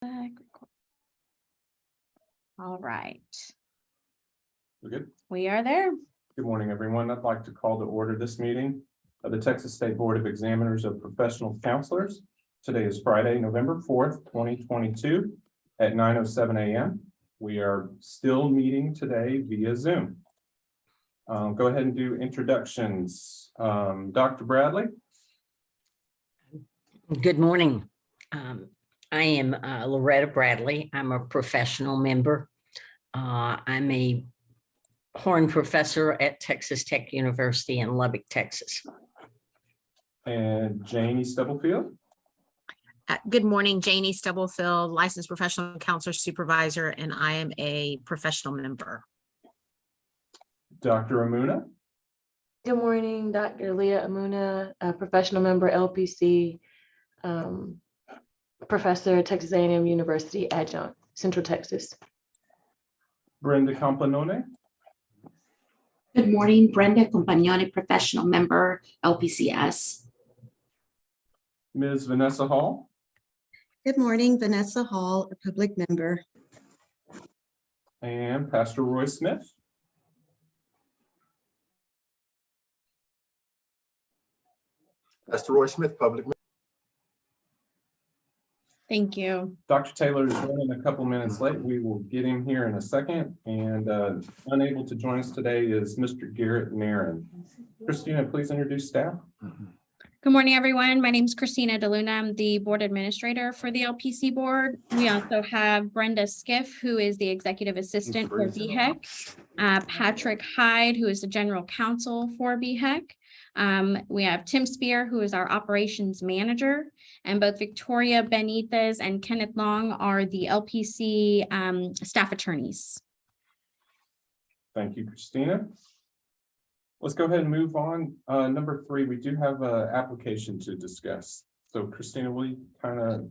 All right, We're good. we are there. Good morning, everyone. I'd like to call to order this meeting of the Texas State Board of Examiners of Professional Counselors. Today is Friday, November 4th, 2022 at 9:07 a.m. We are still meeting today via Zoom. Go ahead and do introductions. Dr. Bradley. Good morning. I am Loretta Bradley. I'm a professional member. I'm a Horn professor at Texas Tech University in Lubbock, Texas. And Janie Stubblefield. Good morning, Janie Stubblefield, licensed professional counselor supervisor, and I am a professional member. Dr. Amuna. Good morning, Dr. Leah Amuna, a professional member, LPC, professor at Texas A&M University, adjunct, Central Texas. Brenda Campanone. Good morning, Brenda Compagnoni, professional member, LPCS. Ms. Vanessa Hall. Good morning, Vanessa Hall, a public member. And Pastor Roy Smith. Pastor Roy Smith, public. Thank you. Dr. Taylor is running a couple minutes late. We will get him here in a second. And unable to join us today is Mr. Garrett Nairn. Christina, please introduce staff. Good morning, everyone. My name is Christina DeLuna. I'm the board administrator for the LPC board. We also have Brenda Skiff, who is the executive assistant for BHEC. Patrick Hyde, who is the general counsel for BHEC. We have Tim Spear, who is our operations manager, and both Victoria Benitez and Kenneth Long are the LPC staff attorneys. Thank you, Christina. Let's go ahead and move on. Number 3, we do have an application to discuss. So Christina, will you kind of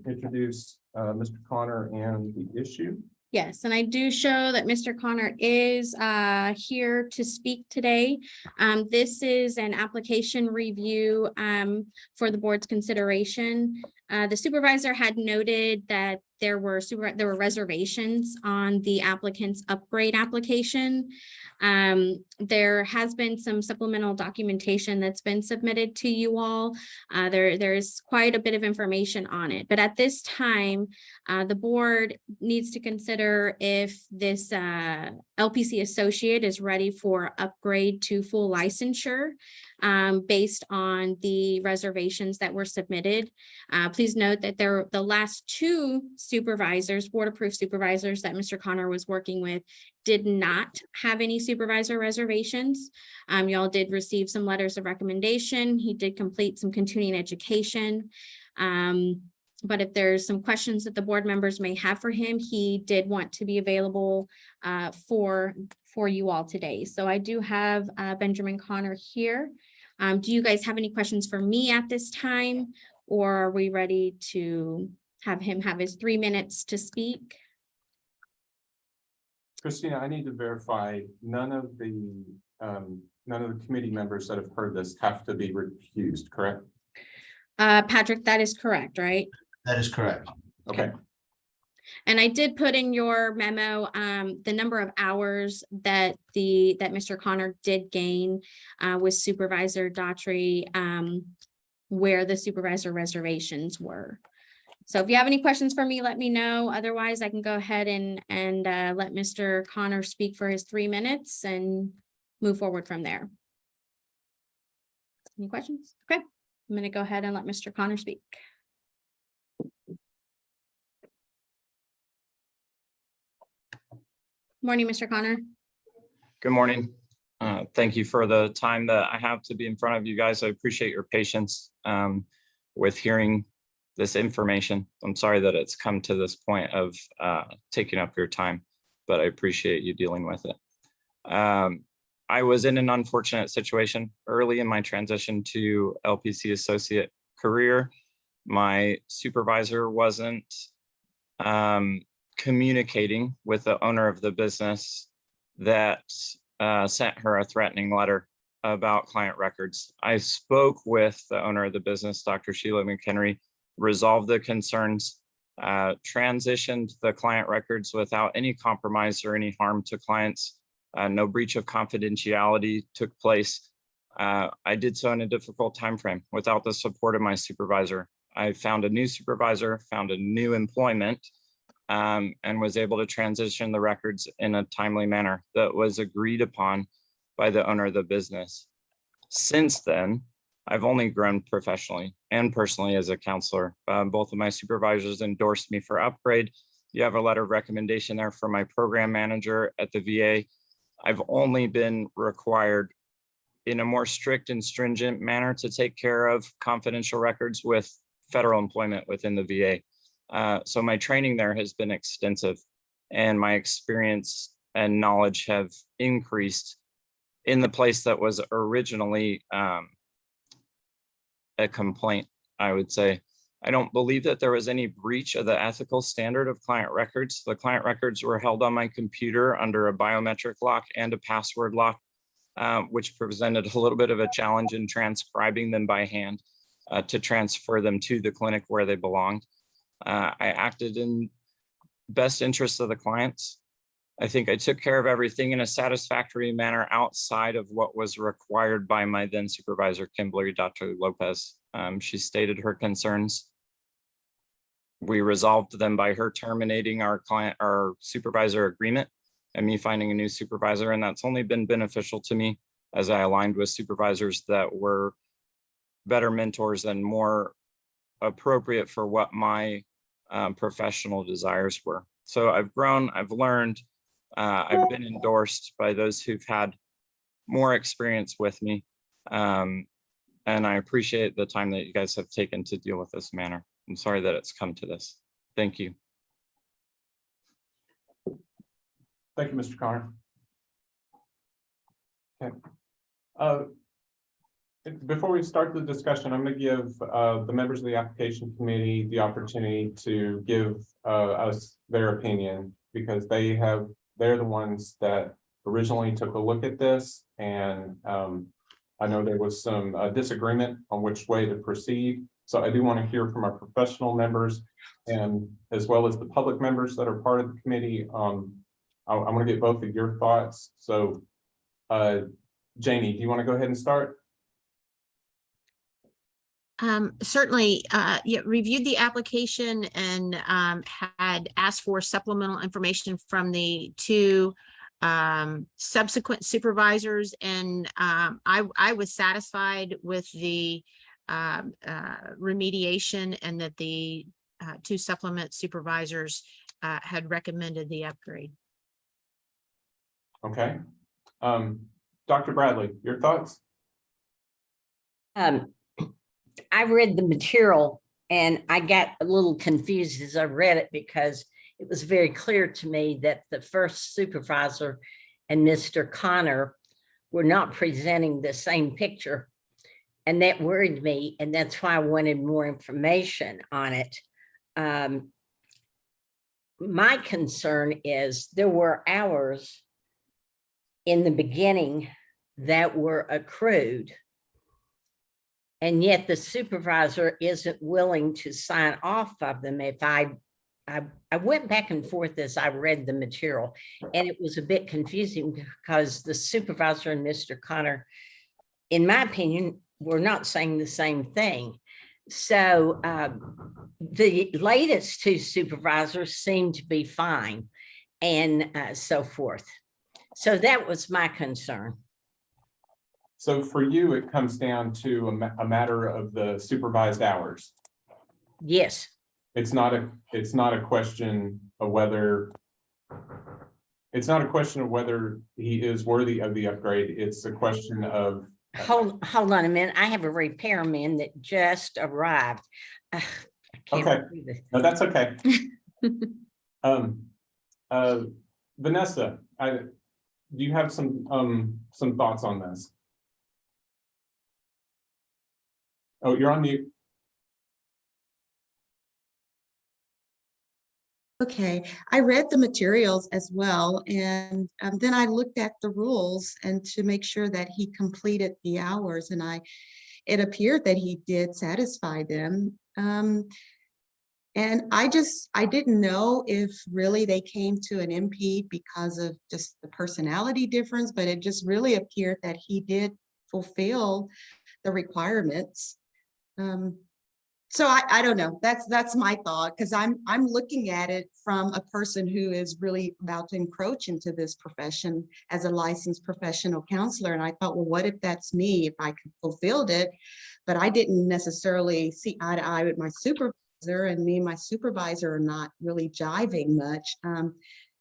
introduce Mr. Connor and the issue? Yes, and I do show that Mr. Connor is here to speak today. This is an application review for the board's consideration. The supervisor had noted that there were reservations on the applicant's upgrade application. There has been some supplemental documentation that's been submitted to you all. There's quite a bit of information on it, but at this time, the board needs to consider if this LPC associate is ready for upgrade to full licensure based on the reservations that were submitted. Please note that the last 2 supervisors, board-approved supervisors that Mr. Connor was working with, did not have any supervisor reservations. Y'all did receive some letters of recommendation. He did complete some continuing education. But if there's some questions that the board members may have for him, he did want to be available for you all today. So I do have Benjamin Connor here. Do you guys have any questions for me at this time, or are we ready to have him have his 3 minutes to speak? Christina, I need to verify none of the committee members that have heard this have to be recused, correct? Patrick, that is correct, right? That is correct. Okay. And I did put in your memo the number of hours that Mr. Connor did gain with Supervisor Daughtry, where the supervisor reservations were. So if you have any questions for me, let me know. Otherwise, I can go ahead and let Mr. Connor speak for his 3 minutes and move forward from there. Any questions? Okay, I'm going to go ahead and let Mr. Connor speak. Morning, Mr. Connor. Good morning. Thank you for the time that I have to be in front of you guys. I appreciate your patience with hearing this information. I'm sorry that it's come to this point of taking up your time, but I appreciate you dealing with it. I was in an unfortunate situation early in my transition to LPC associate career. My supervisor wasn't communicating with the owner of the business that sent her a threatening letter about client records. I spoke with the owner of the business, Dr. Sheila McHenry, resolved the concerns, transitioned the client records without any compromise or any harm to clients. No breach of confidentiality took place. I did so in a difficult time frame without the support of my supervisor. I found a new supervisor, found a new employment, and was able to transition the records in a timely manner that was agreed upon by the owner of the business. Since then, I've only grown professionally and personally as a counselor. Both of my supervisors endorsed me for upgrade. You have a letter of recommendation there from my program manager at the VA. I've only been required in a more strict and stringent manner to take care of confidential records with federal employment within the VA. So my training there has been extensive, and my experience and knowledge have increased in the place that was originally a complaint, I would say. I don't believe that there was any breach of the ethical standard of client records. The client records were held on my computer under a biometric lock and a password lock, which presented a little bit of a challenge in transcribing them by hand to transfer them to the clinic where they belonged. I acted in best interest of the clients. I think I took care of everything in a satisfactory manner outside of what was required by my then supervisor, Kimberly Dr. Lopez. She stated her concerns. We resolved them by her terminating our supervisor agreement and me finding a new supervisor. And that's only been beneficial to me as I aligned with supervisors that were better mentors and more appropriate for what my professional desires were. So I've grown, I've learned, I've been endorsed by those who've had more experience with me. And I appreciate the time that you guys have taken to deal with this matter. I'm sorry that it's come to this. Thank you. Thank you, Mr. Connor. Okay. Before we start the discussion, I'm going to give the members of the application committee the opportunity to give us their opinion, because they're the ones that originally took a look at this, and I know there was some disagreement on which way to proceed. So I do want to hear from our professional members, and as well as the public members that are part of the committee. I'm going to get both of your thoughts. So Janie, do you want to go ahead and start? Certainly, yeah, reviewed the application and had asked for supplemental information from the two subsequent supervisors, and I was satisfied with the remediation, and that the two supplement supervisors had recommended the upgrade. Okay. Dr. Bradley, your thoughts? I read the material and I got a little confused as I read it, because it was very clear to me that the first supervisor and Mr. Connor were not presenting the same picture. And that worried me, and that's why I wanted more information on it. My concern is there were hours in the beginning that were accrued, and yet the supervisor isn't willing to sign off of them. If I went back and forth as I read the material, and it was a bit confusing because the supervisor and Mr. Connor, in my opinion, were not saying the same thing. So the latest two supervisors seemed to be fine, and so forth. So that was my concern. So for you, it comes down to a matter of the supervised hours. Yes. It's not a question of whether he is worthy of the upgrade. It's a question of. Hold on a minute. I have a repairman that just arrived. I can't Okay. believe it. No, that's okay. Vanessa, do you have some thoughts on this? Oh, you're on mute. Okay, I read the materials as well, and then I looked at the rules and to make sure that he completed the hours, and it appeared that he did satisfy them. And And I didn't know if really they came to an MP because of just the personality difference, but it just really appeared that he did fulfill the requirements. So I don't know. That's my thought, because I'm looking at it from a person who is really about to encroach into this profession as a licensed professional counselor. And I thought, well, what if that's me, if I fulfilled it? But I didn't necessarily see eye to eye with my supervisor, and me and my supervisor are not really jiving much.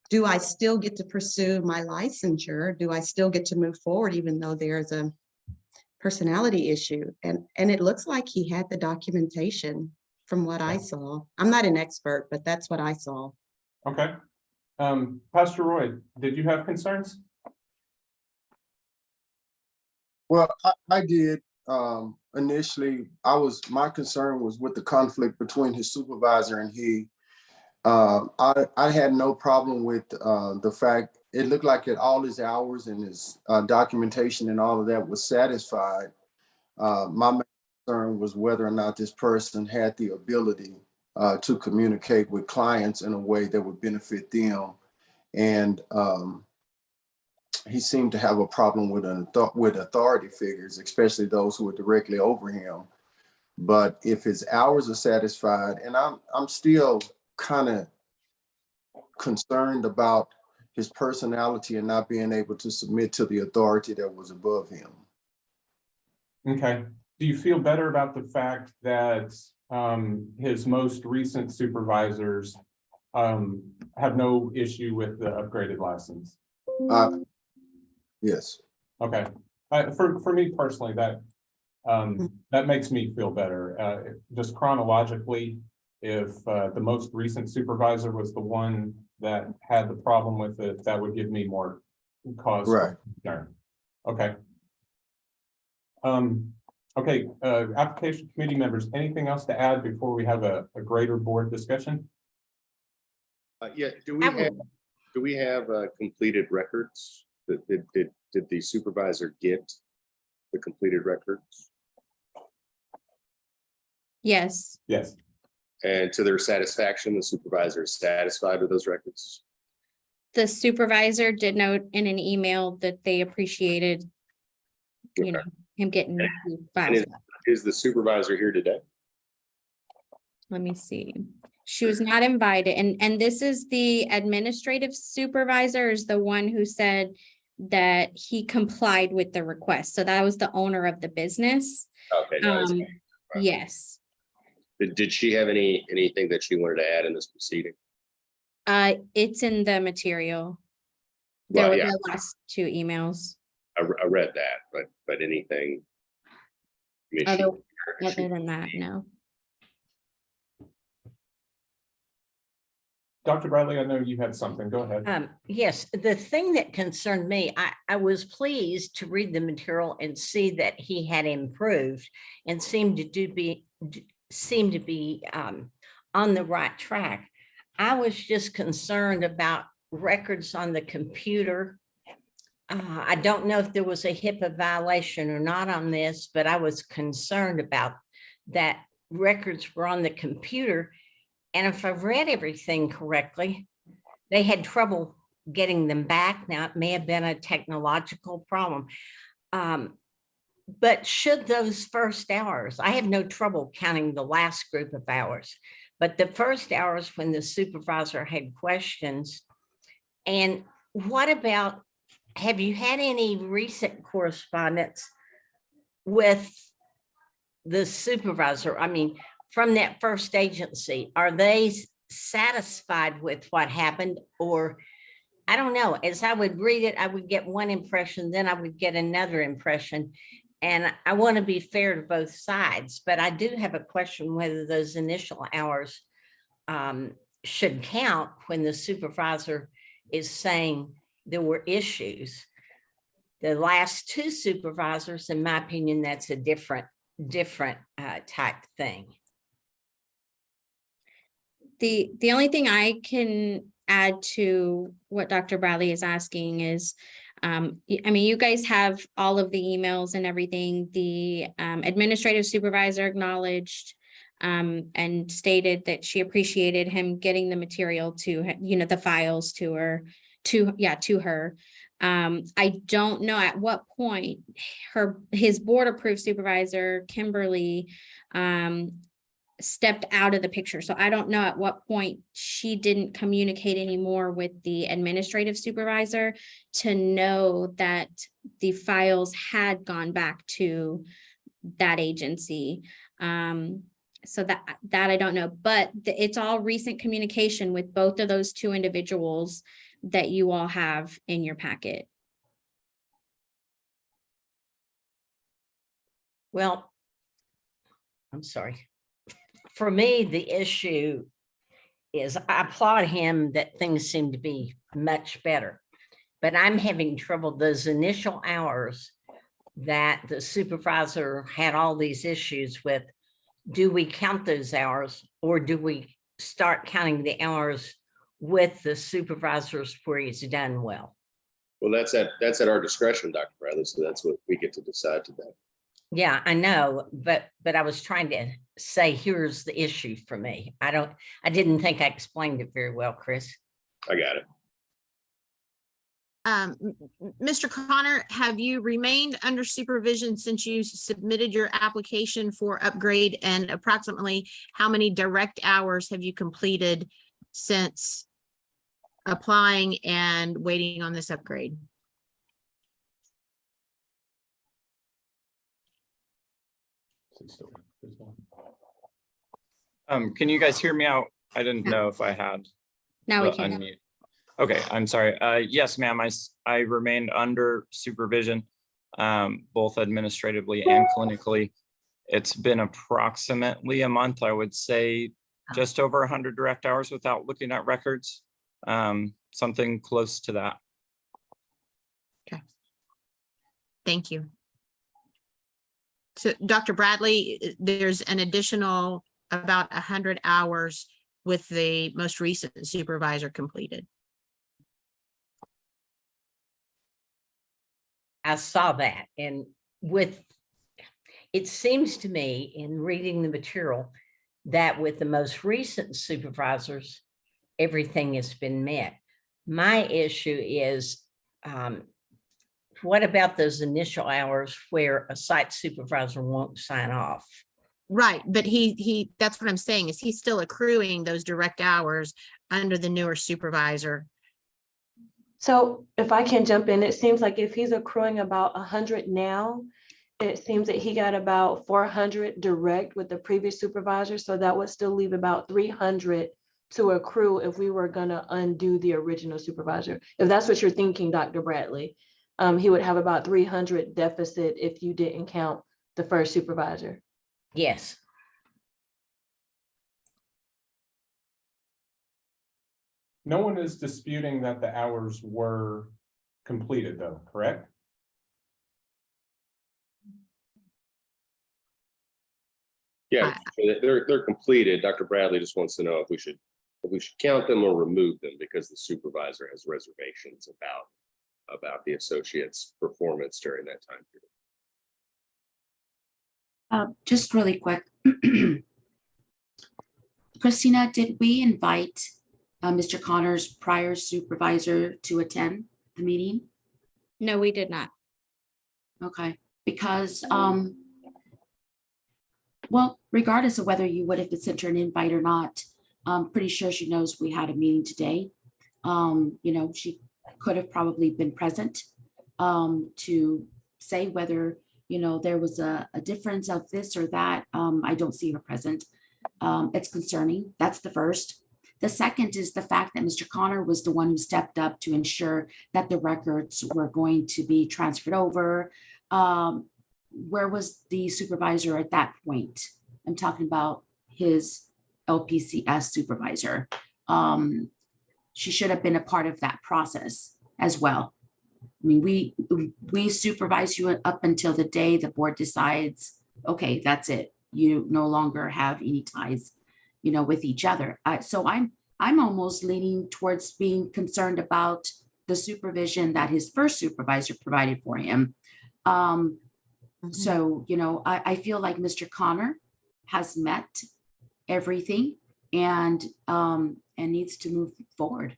Do I still get to pursue my licensure? Do I still get to move forward even though there's a personality issue? And it looks like he had the documentation from what I saw. I'm not an expert, but that's what I saw. Okay. Pastor Roy, did you have concerns? Well, I did. Initially, my concern was with the conflict between his supervisor and he. I had no problem with the fact it looked like at all his hours and his documentation and all of that was satisfied. My main concern was whether or not this person had the ability to communicate with clients in a way that would benefit them. And he seemed to have a problem with authority figures, especially those who were directly over him. But if his hours are satisfied, and I'm still kind of concerned about his personality and not being able to submit to the authority that was above him. Okay. Do you feel better about the fact that his most recent supervisors have no issue with the upgraded license? Yes. Okay. For me personally, that makes me feel better. Just chronologically, if the most recent supervisor was the one that had the problem with it, that would give me more cause for concern. Okay. Okay, application committee members, anything else to add before we have a greater board discussion? Yeah, do I we have completed records? Did the supervisor get the completed records? Yes, Yes. And to their satisfaction, the supervisor is satisfied with those records? the supervisor did note in an email that they appreciated, you know, him getting the And files. is the supervisor here today? Let me see. She was not invited, and this is the administrative supervisor, is the one who said that he complied with the request. So that was the owner of the business. Okay. No, Yes. did she have anything that she wanted to add in this proceeding? It's in the material. There Well, were yeah, the last two emails. I read that, but anything? I mean, Other than that, no. Dr. Bradley, I know you had something. Go ahead. Yes, the thing that concerned me, I was pleased to read the material and see that he had improved and seemed to be on the right track. I was just concerned about records on the computer. I don't know if there was a HIPAA violation or not on this, but I was concerned about that records were on the computer. And if I read everything correctly, they had trouble getting them back. Now, it may have been a technological problem. But should those first hours, I have no trouble counting the last group of hours, but the first hours when the supervisor had questions. And what about, have you had any recent correspondence with the supervisor? I mean, from that first agency, are they satisfied with what happened? Or I don't know, as I would read it, I would get one impression, then I would get another impression. And I want to be fair to both sides, but I do have a question whether those initial hours should count when the supervisor is saying there were issues. The last two supervisors, in my opinion, that's a different type thing. The only thing I can add to what Dr. Bradley is asking is, I mean, you guys have all of the emails and everything. The administrative supervisor acknowledged and stated that she appreciated him getting the material to, the files to her, to her. I don't know at what point his board approved supervisor, Kimberly, stepped out of the picture. So I don't know at what point she didn't communicate anymore with the administrative supervisor to know that the files had gone back to that agency. So that I don't know, but it's all recent communication with both of those two individuals that you all have in your packet. Well, I'm sorry. For me, the issue is I applaud him that things seem to be much better, but I'm having trouble those initial hours that the supervisor had all these issues with. Do we count those hours, or do we start counting the hours with the supervisors where he's done well? Well, that's at our discretion, Dr. Bradley, so that's what we get to decide today. Yeah, I know, but I was trying to say, here's the issue for me. I didn't think I explained it very well, Chris. I got it. Mr. Connor, have you remained under supervision since you submitted your application for upgrade, and approximately how many direct hours have you completed since applying and waiting on this upgrade? Can you guys hear me out? I didn't know if I had. Now we the can. unmute. Okay, I'm sorry. Yes, ma'am, I remained under supervision, both administratively and clinically. It's been approximately a month, I would say, just over 100 direct hours without looking at records, something close to that. Okay. Thank you. So Dr. Bradley, there's an additional about 100 hours with the most recent supervisor completed. I saw that, and it seems to me in reading the material that with the most recent supervisors, everything has been met. My issue is, what about those initial hours where a site supervisor won't sign off? Right, but he that's what I'm saying, is he's still accruing those direct hours under the newer supervisor. So if I can jump in, it seems like if he's accruing about 100 now, it seems that he got about 400 direct with the previous supervisor. So that would still leave about 300 to accrue if we were gonna undo the original supervisor. If that's what you're thinking, Dr. Bradley, he would have about 300 deficit if you didn't count the first supervisor. Yes. No one is disputing that the hours were completed though, correct? Yeah, they're completed. Dr. Bradley just wants to know if we should count them or remove them because the supervisor has reservations about the associate's performance during that time period. Just really quick. Christina, did we invite Mr. Connor's prior supervisor to attend the meeting? No, we did not. Okay, because, well, regardless of whether you would have sent her an invite or not, I'm pretty sure she knows we had a meeting today. She could have probably been present to say whether, there was a difference of this or that. I don't see her present. It's concerning. That's the first. The second is the fact that Mr. Connor was the one who stepped up to ensure that the records were going to be transferred over. Where was the supervisor at that point? I'm talking about his LPCS supervisor. She should have been a part of that process as well. I mean, we supervise you up until the day the board decides, okay, that's it. You no longer have any ties, with each other. So I'm almost leaning towards being concerned about the supervision that his first supervisor provided for him. So, I feel like Mr. Connor has met everything and needs to move forward.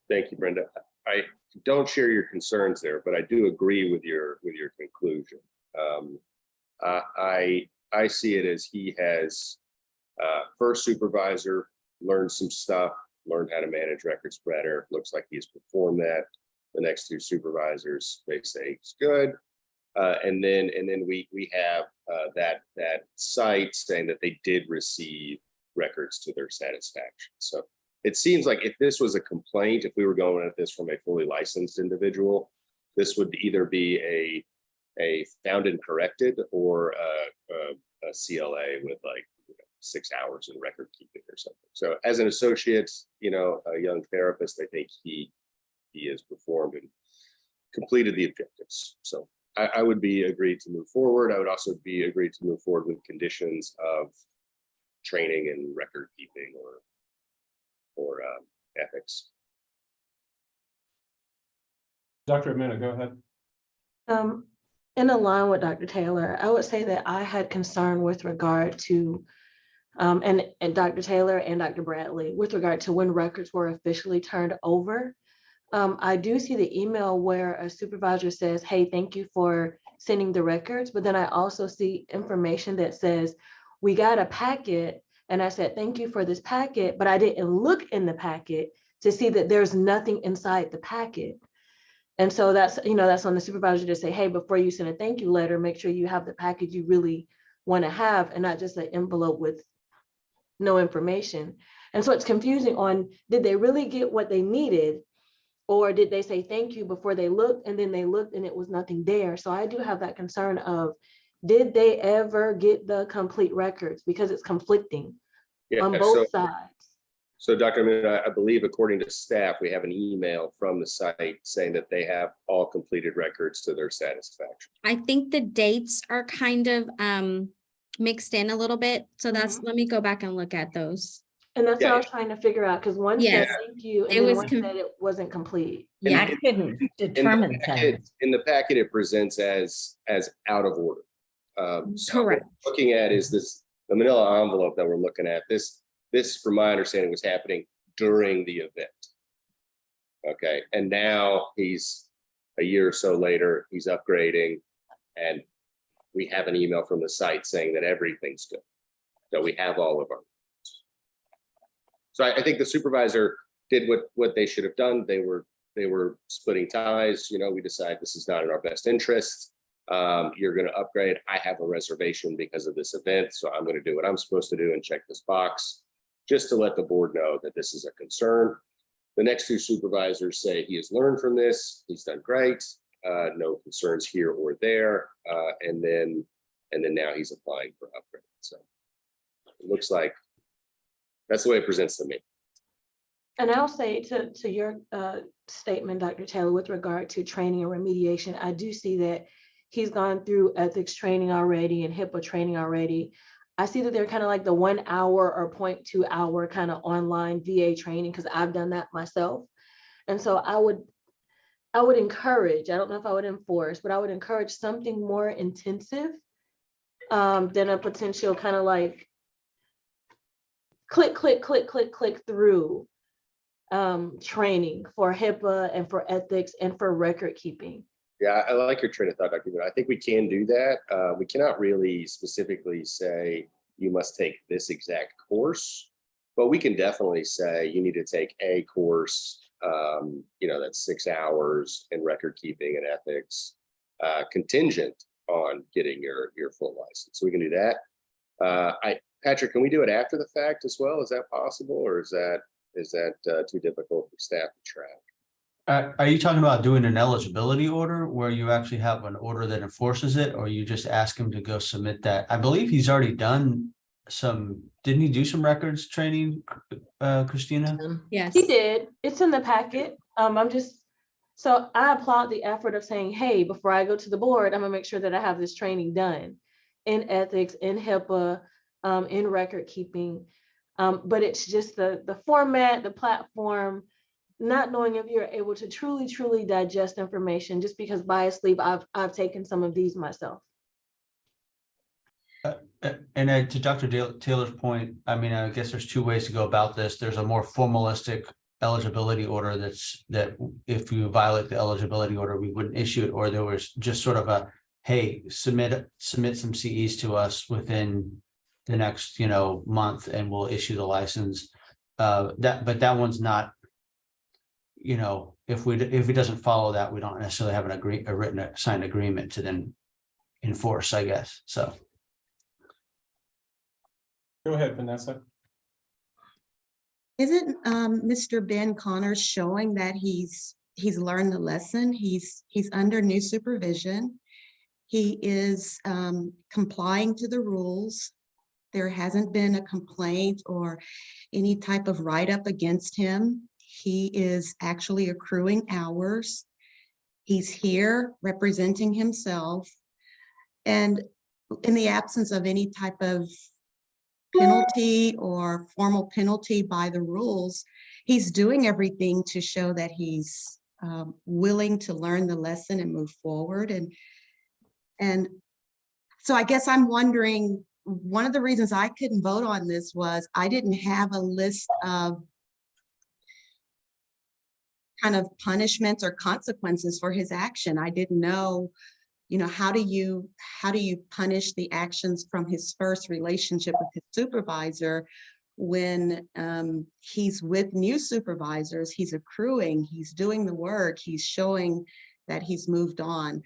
Thank you, Brenda. I don't share your concerns there, but I do agree with your conclusion. I see it as he has first supervisor learned some stuff, learned how to manage records better. Looks like he's performed that. The next two supervisors, they say it's good. And then we have that site saying that they did receive records to their satisfaction. So it seems like if this was a complaint, if we were going at this from a fully licensed individual, this would either be a found and corrected or a CLA with like 6 hours in record keeping or something. So as an associate, a young therapist, I think he has performed and completed the objectives. So I would be agreed to move forward. I would also be agreed to move forward with conditions of training and record keeping or ethics. Dr. Amena, go ahead. In line with Dr. Taylor, I would say that I had concern with regard to, and Dr. Taylor and Dr. Bradley, with regard to when records were officially turned over. I do see the email where a supervisor says, hey, thank you for sending the records. But then I also see information that says, we got a packet. And I said, thank you for this packet, but I didn't look in the packet to see that there's nothing inside the packet. And so that's on the supervisor to say, hey, before you send a thank you letter, make sure you have the package you really want to have and not just an envelope with no information. And so it's confusing on, did they really get what they needed? Or did they say thank you before they looked and then they looked and it was nothing there? So I do have that concern of, did they ever get the complete records? Because it's conflicting on both sides. So Dr. Amena, I believe according to staff, we have an email from the site saying that they have all completed records to their satisfaction. I think the dates are kind of mixed in a little bit. So let me go back and look at those. And that's what I was trying to figure out, because one said thank you, and then one said it wasn't complete. Yeah, I couldn't determine that. In the packet, it presents as out of order. So what Correct. we're looking at is the manila envelope that we're looking at. This, from my understanding, was happening during the event. Okay, and now he's a year or so later, he's upgrading, and we have an email from the site saying that everything's good. So we have all of our. So I think the supervisor did what they should have done. They were splitting ties. We decide this is not in our best interest. You're going to upgrade. I have a reservation because of this event, so I'm going to do what I'm supposed to do and check this box just to let the board know that this is a concern. The next two supervisors say he has learned from this. He's done great. No concerns here or there. And then now he's applying for upgrade. So it looks like that's the way it presents to me. And I'll say to your statement, Dr. Taylor, with regard to training and remediation, I do see that he's gone through ethics training already and HIPAA training already. I see that they're kind of like the 1 hour or 0.2 hour kind of online VA training, because I've done that myself. And so I would encourage, I don't know if I would enforce, but I would encourage something more intensive than a potential kind of like click through training for HIPAA and for ethics and for record keeping. Yeah, I like your train of thought, Dr. Amena. I think we can do that. We cannot really specifically say you must take this exact course, but we can definitely say you need to take a course, that's 6 hours in record keeping and ethics, contingent on getting your full license. So we can do that. Patrick, can we do it after the fact as well? Is that possible, or is that too difficult for staff to track? Are you talking about doing an eligibility order where you actually have an order that enforces it, or you just ask him to go submit that? I believe he's already done didn't he do some records training, Christina? Yes. He did. It's in the packet. So I applaud the effort of saying, hey, before I go to the board, I'm gonna make sure that I have this training done in ethics, in HIPAA, in record keeping. But it's just the format, the platform, not knowing if you're able to truly digest information, just because by sleep, I've taken some of these myself. And to Dr. Taylor's point, I mean, I guess there's two ways to go about this. There's a more formalistic eligibility order that if you violate the eligibility order, we wouldn't issue it, or there was just sort of a, hey, submit some CEs to us within the next, month, and we'll issue the license. But that one's not, if it doesn't follow that, we don't necessarily have a written signed agreement to then enforce, I guess. So. Go ahead, Vanessa. Isn't Mr. Ben Connors showing that he's learned the lesson? He's under new supervision. He is complying to the rules. There hasn't been a complaint or any type of write-up against him. He is actually accruing hours. He's here representing himself. And in the absence of any type of penalty or formal penalty by the rules, he's doing everything to show that he's willing to learn the lesson and move forward. And so I guess I'm wondering, one of the reasons I couldn't vote on this was I didn't have a list of kind of punishments or consequences for his action. I didn't know, how do you punish the actions from his first relationship with his supervisor when he's with new supervisors, he's accruing, he's doing the work, he's showing that he's moved on.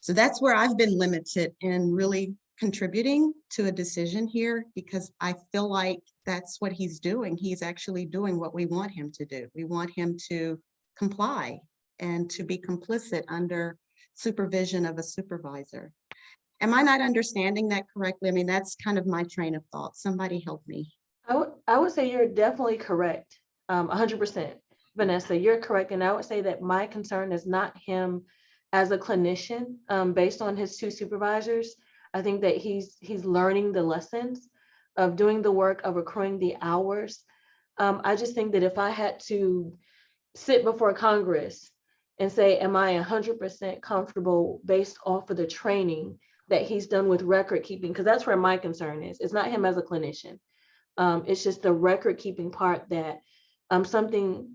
So that's where I've been limited in really contributing to a decision here, because I feel like that's what he's doing. He's actually doing what we want him to do. We want him to comply and to be complicit under supervision of a supervisor. Am I not understanding that correctly? I mean, that's kind of my train of thought. Somebody help me. I would say you're definitely correct. 100%, Vanessa, you're correct. And I would say that my concern is not him as a clinician, based on his two supervisors. I think that he's learning the lessons of doing the work of accruing the hours. I just think that if I had to sit before Congress and say, am I 100% comfortable based off of the training that he's done with record keeping? Because that's where my concern is. It's not him as a clinician. It's just the record keeping part that something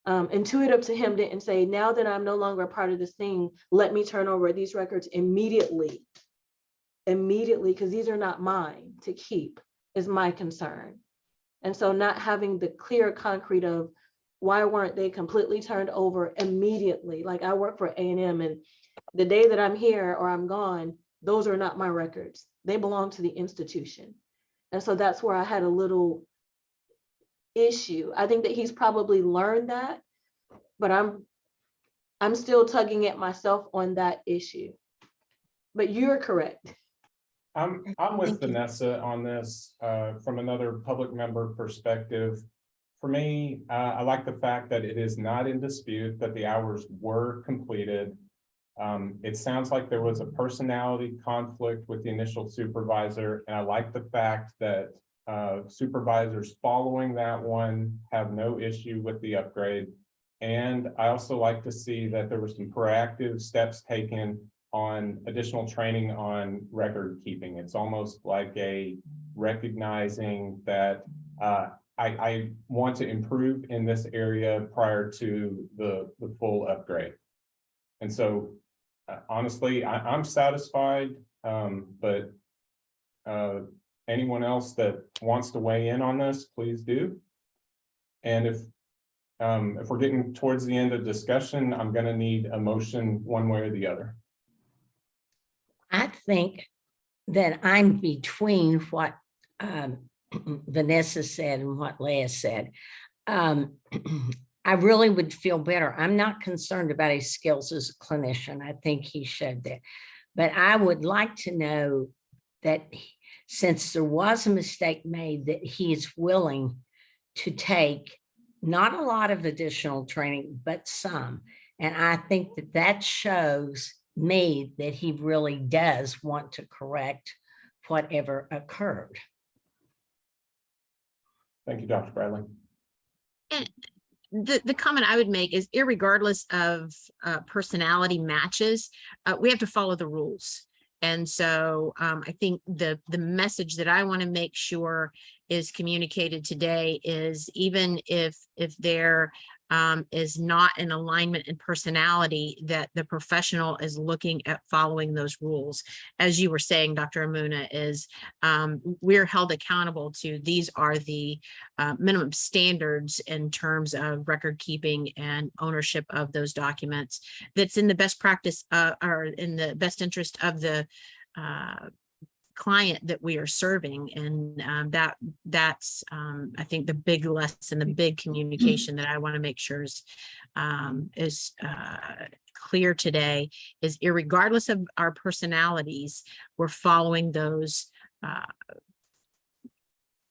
intuitive to him didn't say, now that I'm no longer a part of this thing, let me turn over these records immediately, because these are not mine to keep, is my concern. And so not having the clear concrete of why weren't they completely turned over immediately? Like, I work for A&M, and the day that I'm here or I'm gone, those are not my records. They belong to the institution. And so that's where I had a little issue. I think that he's probably learned that, but I'm still tugging at myself on that issue. But you're correct. I'm with Vanessa on this from another public member perspective. For me, I like the fact that it is not in dispute that the hours were completed. It sounds like there was a personality conflict with the initial supervisor, and I like the fact that supervisors following that one have no issue with the upgrade. And I also like to see that there were some proactive steps taken on additional training on record keeping. It's almost like a recognizing that I want to improve in this area prior to the full upgrade. And so honestly, I'm satisfied, but anyone else that wants to weigh in on this, please do. And if we're getting towards the end of discussion, I'm going to need a motion one way or the other. I think that I'm between what Vanessa said and what Leah said. I really would feel better. I'm not concerned about his skills as a clinician. I think he showed that. But I would like to know that since there was a mistake made, that he is willing to take not a lot of additional training, but some. And I think that that shows me that he really does want to correct whatever occurred. Thank you, Dr. Bradley. And the comment I would make is, irregardless of personality matches, we have to follow the rules. And so I think the message that I want to make sure is communicated today is even if there is not an alignment in personality, that the professional is looking at following those rules. As you were saying, Dr. Amuna, is we're held accountable to, these are the minimum standards in terms of record keeping and ownership of those documents. That's in the best practice or in the best interest of the client that we are serving. And that's I think the big lesson, the big communication that I want to make sure is clear today is irregardless of our personalities, we're following those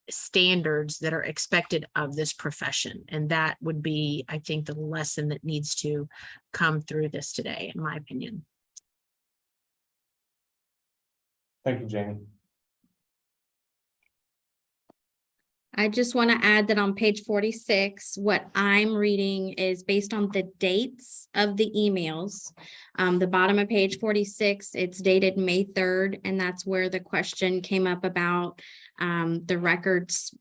standards that are expected of this profession. And that would be, I think, the lesson that needs to come through this today, in my opinion. Thank you, Jamie. I just want to add that on page 46, what I'm reading is based on the dates of the emails. The bottom of page 46, it's dated May 3rd, and that's where the question came up about the records,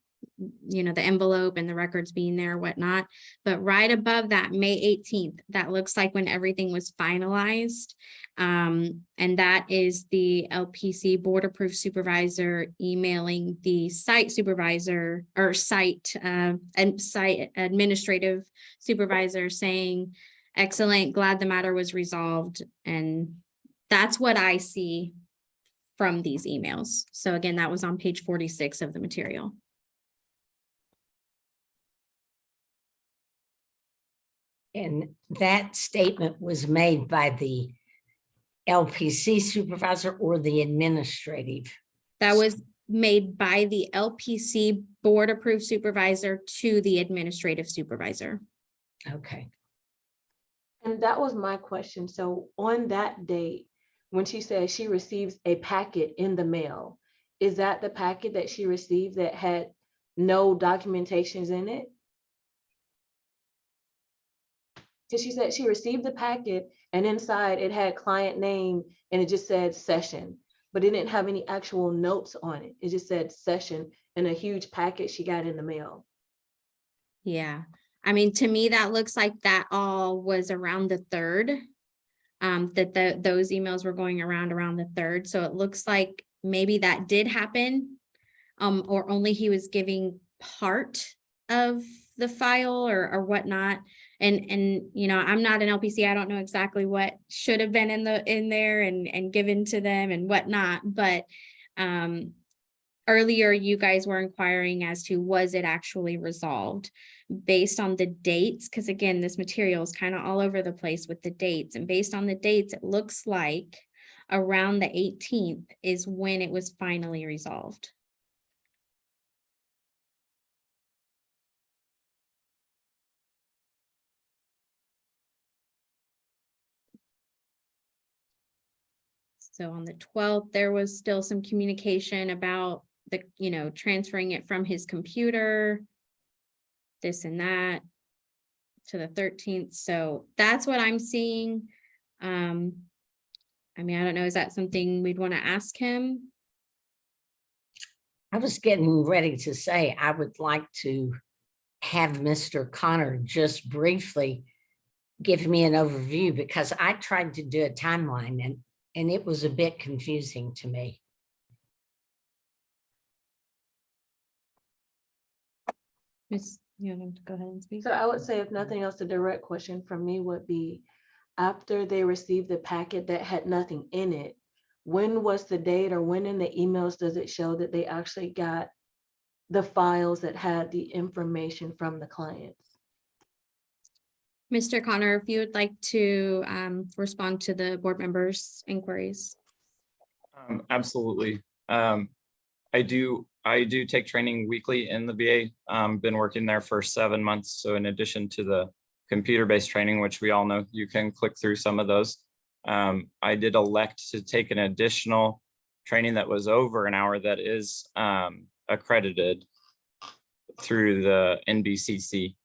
you know, the envelope and the records being there, whatnot. But right above that, May 18th, that looks like when everything was finalized. And that is the LPC board approved supervisor emailing the site supervisor or site and site administrative supervisor saying, excellent, glad the matter was resolved. And that's what I see from these emails. So again, that was on page 46 of the material. And that statement was made by the LPC supervisor or the administrative? That was made by the LPC board approved supervisor to the administrative supervisor. Okay. And that was my question. So on that date, when she said she receives a packet in the mail, is that the packet that she received that had no documentations in it? Because she said she received the packet and inside it had client name and it just said session, but it didn't have any actual notes on it. It just said session and a huge packet she got in the mail. Yeah, I mean, to me, that looks like that all was around the 3rd, that those emails were going around the 3rd. So it looks like maybe that did happen, or only he was giving part of the file or whatnot. And you know, I'm not an LPC. I don't know exactly what should have been in there and given to them and whatnot. But earlier, you guys were inquiring as to was it actually resolved based on the dates? Because again, this material is kind of all over the place with the dates. And based on the dates, it looks like around the 18th is when it was finally resolved. So on the 12th, there was still some communication about the, you know, transferring it from his computer, this and that, to the 13th. So that's what I'm seeing. I mean, I don't know, is that something we'd want to ask him? I was getting ready to say, I would like to have Mr. Connor just briefly give me an overview, because I tried to do a timeline and it was a bit confusing to me. Miss, you want him to go ahead and speak? So I would say, if nothing else, the direct question from me would be, after they received the packet that had nothing in it, when was the date, or when in the emails does it show that they actually got the files that had the information from the clients? Mr. Connor, if you would like to respond to the board members' inquiries. Absolutely. I do take training weekly in the VA. Been working there for 7 months. So in addition to the computer-based training, which we all know, you can click through some of those. I did elect to take an additional training that was over an hour that is accredited through the NBCC.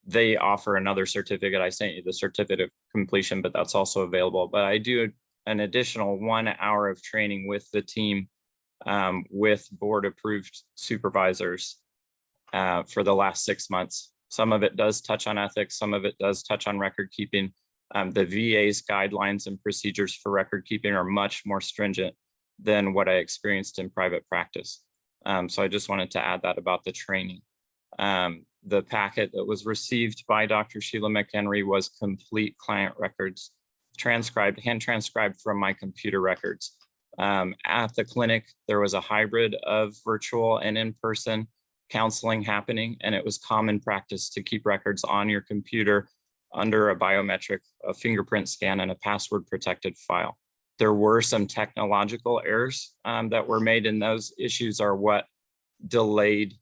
They offer another certificate. I sent you the certificate of completion, but that's also available. But I do an additional 1 hour of training with the team with board approved supervisors for the last 6 months. Some of it does touch on ethics, some of it does touch on record keeping. The VA's guidelines and procedures for record keeping are much more stringent than what I experienced in private practice. So I just wanted to add that about the training. The packet that was received by Dr. Sheila McHenry was complete client records, transcribed, hand transcribed from my computer records. At the clinic, there was a hybrid of virtual and in-person counseling happening, and it was common practice to keep records on your computer under a biometric, a fingerprint scan, and a password protected file. There were some technological errors that were made, and those issues are what delayed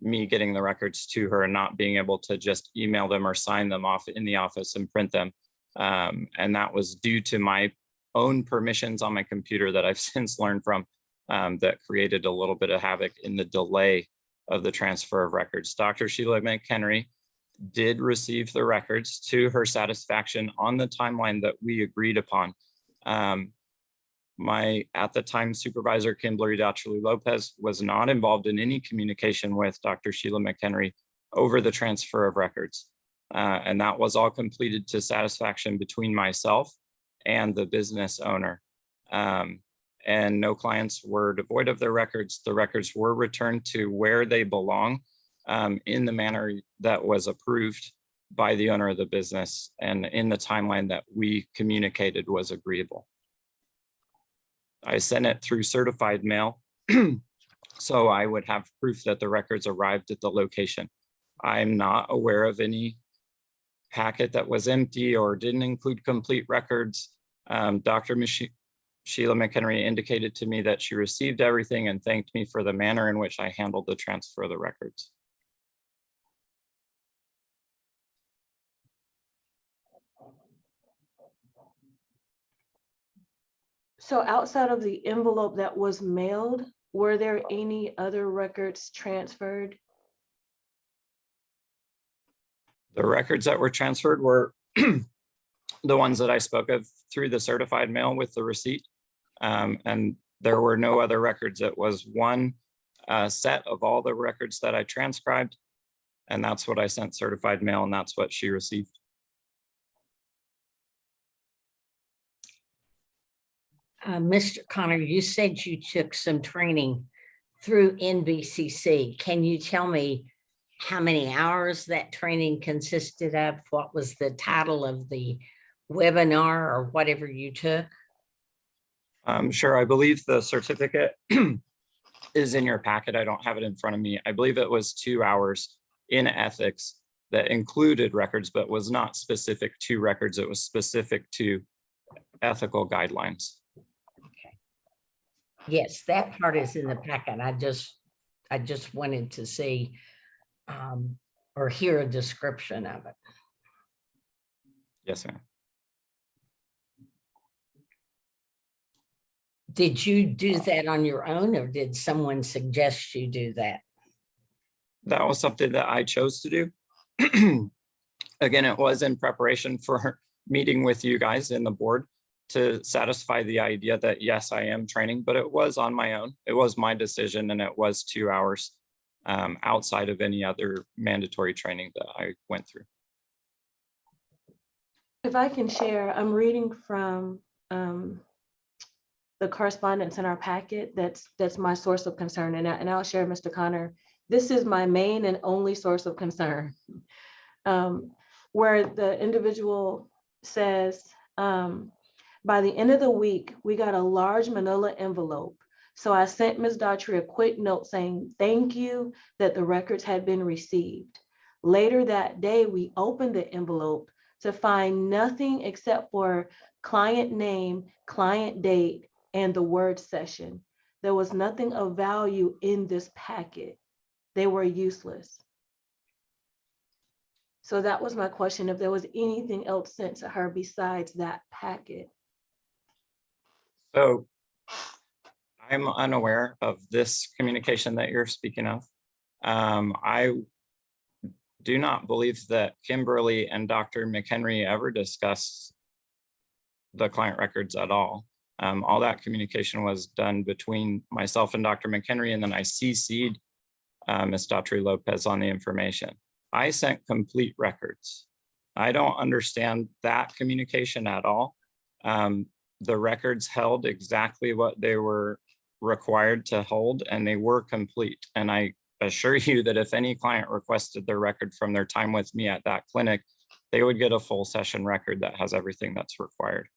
me getting the records to her and not being able to just email them or sign them off in the office and print them. And that was due to my own permissions on my computer that I've since learned from that created a little bit of havoc in the delay of the transfer of records. Dr. Sheila McHenry did receive the records to her satisfaction on the timeline that we agreed upon. My, at the time, supervisor, Kimberly Dacherly Lopez, was not involved in any communication with Dr. Sheila McHenry over the transfer of records. And that was all completed to satisfaction between myself and the business owner. And no clients were devoid of their records. The records were returned to where they belong in the manner that was approved by the owner of the business and in the timeline that we communicated was agreeable. I sent it through certified mail, so I would have proof that the records arrived at the location. I'm not aware of any packet that was empty or didn't include complete records. Dr. Sheila McHenry indicated to me that she received everything and thanked me for the manner in which I handled the transfer of the records. So outside of the envelope that was mailed, were there any other records transferred? The records that were transferred were the ones that I spoke of through the certified mail with the receipt. And there were no other records. It was one set of all the records that I transcribed. And that's what I sent certified mail, and that's what she received. Mr. Connor, you said you took some training through NBCC. Can you tell me how many hours that training consisted of? What was the title of the webinar or whatever you took? Sure, I believe the certificate is in your packet. I don't have it in front of me. I believe it was 2 hours in ethics that included records, but was not specific to records. It was specific to ethical guidelines. Yes, that part is in the packet. I just wanted to see or hear a description of it. Yes, ma'am. Did you do that on your own, or did someone suggest you do that? That was something that I chose to do. Again, it was in preparation for meeting with you guys in the board to satisfy the idea that, yes, I am training, but it was on my own. It was my decision, and it was 2 hours outside of any other mandatory training that I went through. If I can share, I'm reading from the correspondence in our packet. That's my source of concern. And I'll share, Mr. Connor, this is my main and only source of concern. Where the individual says, by the end of the week, we got a large manila envelope. So I sent Ms. Daughtry a quick note saying, thank you that the records had been received. Later that day, we opened the envelope to find nothing except for client name, client date, and the word session. There was nothing of value in this packet. They were useless. So that was my question, if there was anything else sent to her besides that packet. So I'm unaware of this communication that you're speaking of. I do not believe that Kimberly and Dr. McHenry ever discussed the client records at all. All that communication was done between myself and Dr. McHenry, and then I CC'd Ms. Daughtry Lopez on the information. I sent complete records. I don't understand that communication at all. The records held exactly what they were required to hold, and they were complete. And I assure you that if any client requested their record from their time with me at that clinic, they would get a full session record that has everything that's required.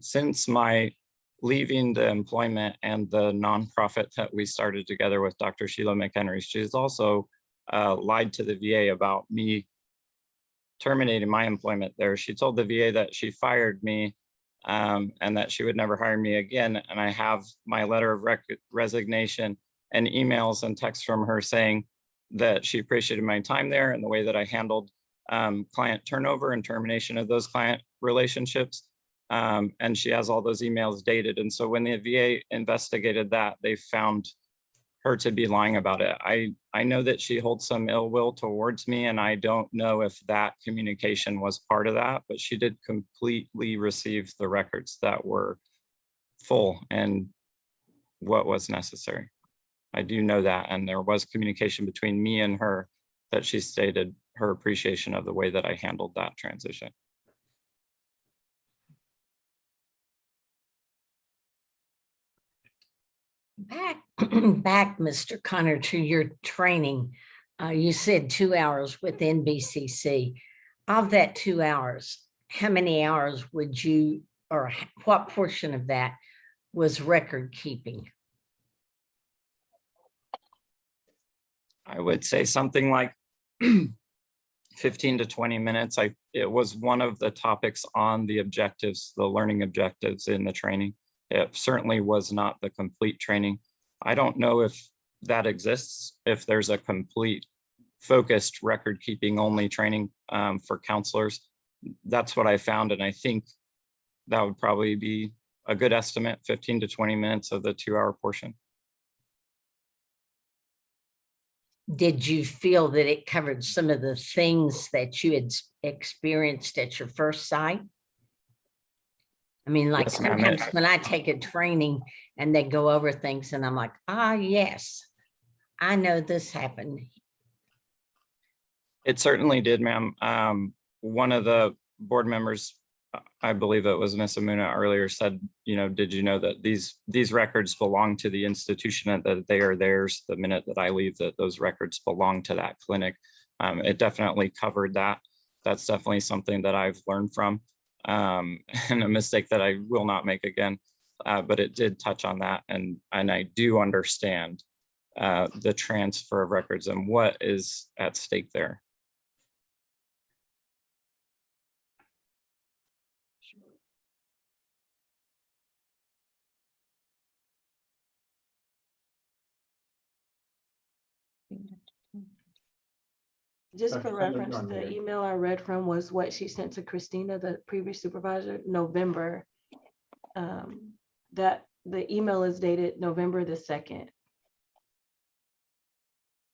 Since my leaving the employment and the nonprofit that we started together with Dr. Sheila McHenry, she's also lied to the VA about me terminating my employment there. She told the VA that she fired me and that she would never hire me again. And I have my letter of resignation and emails and texts from her saying that she appreciated my time there and the way that I handled client turnover and termination of those client relationships. And she has all those emails dated. And so when the VA investigated that, they found her to be lying about it. I know that she holds some ill will towards me, and I don't know if that communication was part of that, but she did completely receive the records that were full and what was necessary. I do know that, and there was communication between me and her that she stated her appreciation of the way that I handled that transition. Back, Mr. Connor, to your training. You said 2 hours with NBCC. Of that 2 hours, how many hours would you, or what portion of that was record keeping? I would say something like 15 to 20 minutes. It was one of the topics on the objectives, the learning objectives in the training. It certainly was not the complete training. I don't know if that exists, if there's a complete focused record keeping only training for counselors. That's what I found. And I think that would probably be a good estimate, 15 to 20 minutes of the 2 hour portion. Did you feel that it covered some of the things that you had experienced at your first site? I mean, like Yes, ma'am. sometimes when I take a training and they go over things and I'm like, ah, yes, I know this happened. It certainly did, ma'am. One of the board members, I believe it was Ms. Amuna earlier, said, you know, did you know that these records belong to the institution and that they are theirs the minute that I leave, that those records belong to that clinic. It definitely covered that. That's definitely something that I've learned from and a mistake that I will not make again. But it did touch on that. And I do understand the transfer of records and what is at stake there. Just Dr. for Taylor, reference, you're on the mute. email I read from was what she sent to Christina, the previous supervisor, November. That the email is dated November the 2nd.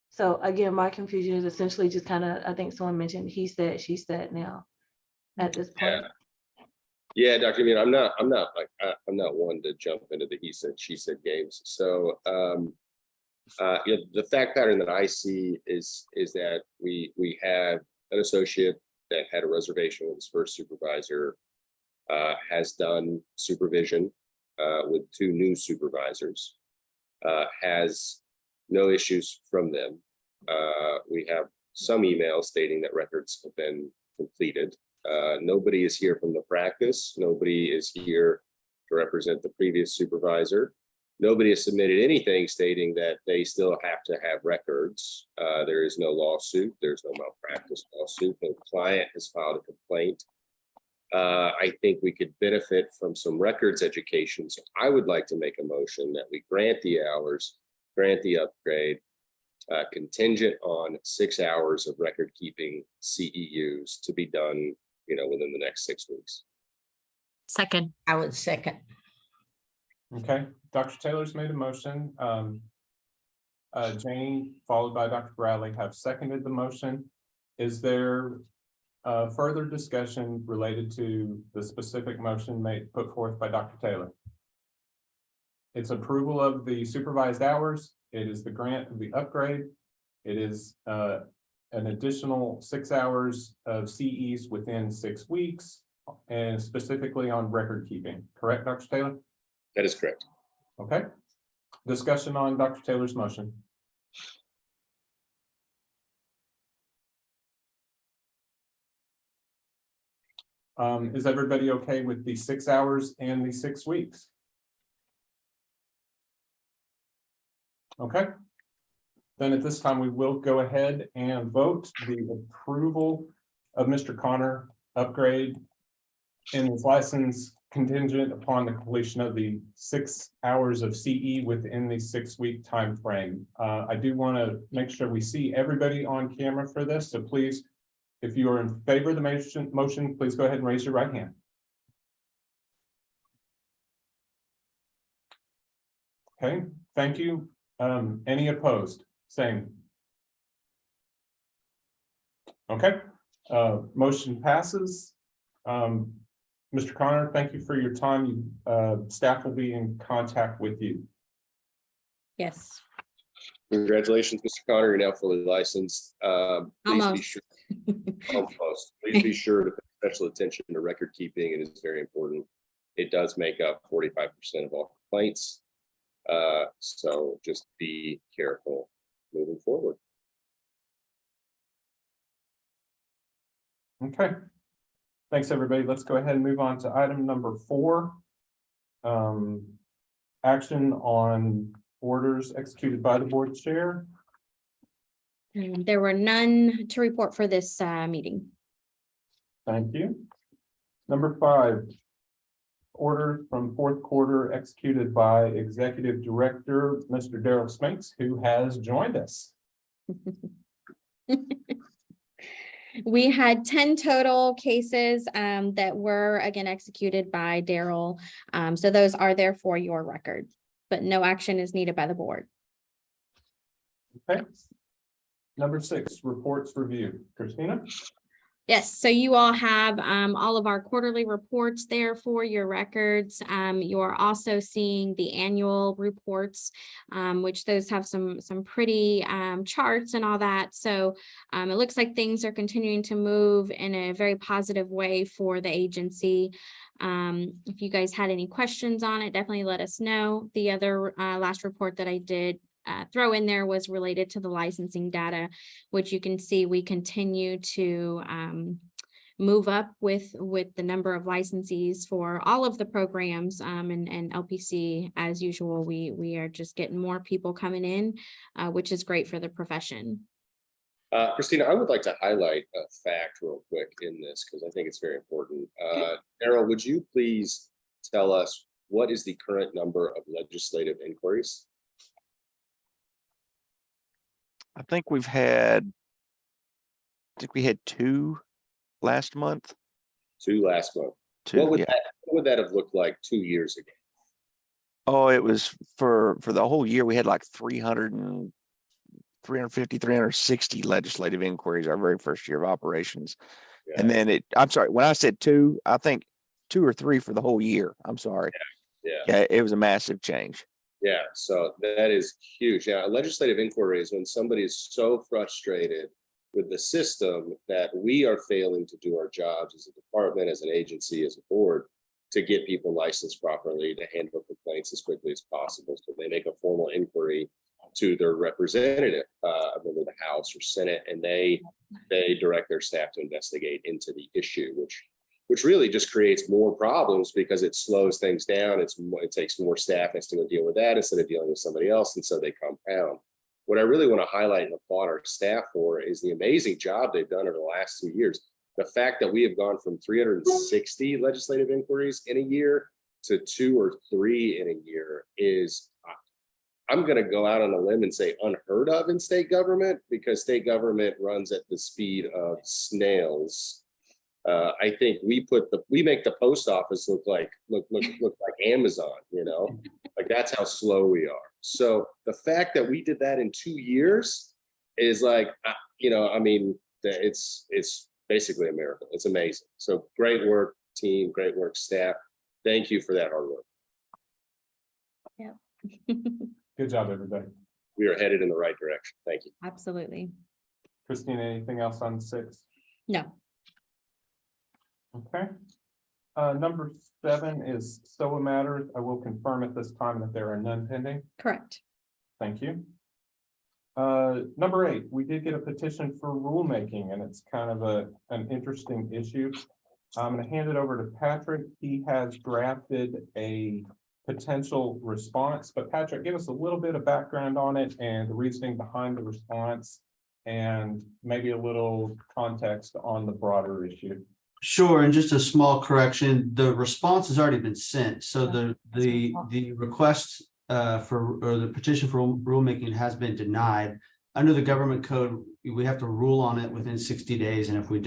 So again, my confusion is essentially just kind of, I think someone mentioned he said, she said now at this point. Yeah, Dr. Amina, I'm not one to jump into the he said, she said games. So you know, the fact pattern that I see is that we have an associate that had a reservation with his first supervisor, has done supervision with 2 new supervisors, has no issues from them. We have some emails stating that records have been completed. Nobody is here from the practice. Nobody is here to represent the previous supervisor. Nobody has submitted anything stating that they still have to have records. There is no lawsuit. There's no malpractice lawsuit. No client has filed a complaint. I think we could benefit from some records education. So I would like to make a motion that we grant the hours, grant the upgrade, contingent on 6 hours of record keeping CEUs to be done, you know, within the next 6 weeks. Second. I would second. Okay, Dr. Taylor's made a motion. Jane, followed by Dr. Bradley, have seconded the motion. Is there further discussion related to the specific motion put forth by Dr. Taylor? It's approval of the supervised hours. It is the grant of the upgrade. It is an additional 6 hours of CEs within 6 weeks, and specifically on record keeping. Correct, Dr. Taylor? That is correct. Okay. Discussion on Dr. Taylor's motion. Is everybody okay with the 6 hours and the 6 weeks? Okay. Then at this time, we will go ahead and vote the approval of Mr. Connor upgrade in his license contingent upon the completion of the 6 hours of CE within the 6-week time frame. I do want to make sure we see everybody on camera for this, so please, if you are in favor of the motion, please go ahead and raise your right hand. Okay, thank you. Any opposed? Same. Okay, motion passes. Mr. Connor, thank you for your time. Staff will be in contact with you. Yes, Congratulations, Mr. Connor. You're now fully licensed. Please be almost. sure. Almost. Please be sure to pay special attention to record keeping. It is very important. It does make up 45% of all complaints. So just be careful moving forward. Okay. Thanks, everybody. Let's go ahead and move on to item number 4. Action on orders executed by the board chair. And there were none to report for this meeting. Thank you. Number 5. Order from 4th quarter executed by Executive Director, Mr. Daryl Sminks, who has joined us. We had 10 total cases that were again executed by Daryl. So those are there for your record, but no action is needed by the board. Okay. Number 6, reports review. Christina? Yes, so you all have all of our quarterly reports there for your records. You are also seeing the annual reports, which those have some pretty charts and all that. So it looks like things are continuing to move in a very positive way for the agency. If you guys had any questions on it, definitely let us know. The other last report that I did throw in there was related to the licensing data, which you can see we continue to move up with the number of licensees for all of the programs, and LPC as usual. We are just getting more people coming in, which is great for the profession. Christina, I would like to highlight a fact real quick in this because I think it's very important. Daryl, would you please tell us what is the current number of legislative inquiries? I think we had 2 last month. 2 last month. 2, What yeah. would that have looked like 2 years ago? Oh, it was for the whole year, we had like 350, 360 legislative inquiries our very first year of operations. Yeah. And then I'm sorry, when I said 2, I think 2 or 3 for the whole year. I'm sorry. Yeah, it was a massive change. Yeah, so that is huge. Yeah, a legislative inquiry is when somebody is so frustrated with the system that we are failing to do our jobs as a department, as an agency, as a board, to get people licensed properly, to handle complaints as quickly as possible. So they make a formal inquiry to their representative, whether the House or Senate, and they direct their staff to investigate into the issue, which really just creates more problems because it slows things down. It takes more staff has to go deal with that instead of dealing with somebody else, and so they compound. What I really want to highlight and applaud our staff for is the amazing job they've done over the last 2 years. The fact that we have gone from 360 legislative inquiries in a year to 2 or 3 in a year is, I'm going to go out on a limb and say unheard of in state government, because state government runs at the speed of snails. I think we make the post office look like Amazon, like that's how slow we are. So the fact that we did that in 2 years is like, I mean, it's basically a miracle. It's amazing. So great work, team, great work, staff. Thank you for that hard work. Good job, everybody. We are headed in the right direction. Thank you. Absolutely. Christine, anything else on 6? No. Okay. Number 7 is SOA matters. I will confirm at this time that there are none pending. Correct. Thank you. Number 8, we did get a petition for rulemaking, and it's kind of an interesting issue. I'm going to hand it over to Patrick. He has drafted a potential response, but Patrick, give us a little bit of background on it and the reasoning behind the response, and maybe a little context on the broader issue. Sure, and just a small correction, the response has already been sent, so the request or the petition for rulemaking has been denied. Under the government code, we have to rule on it within 60 days, and if we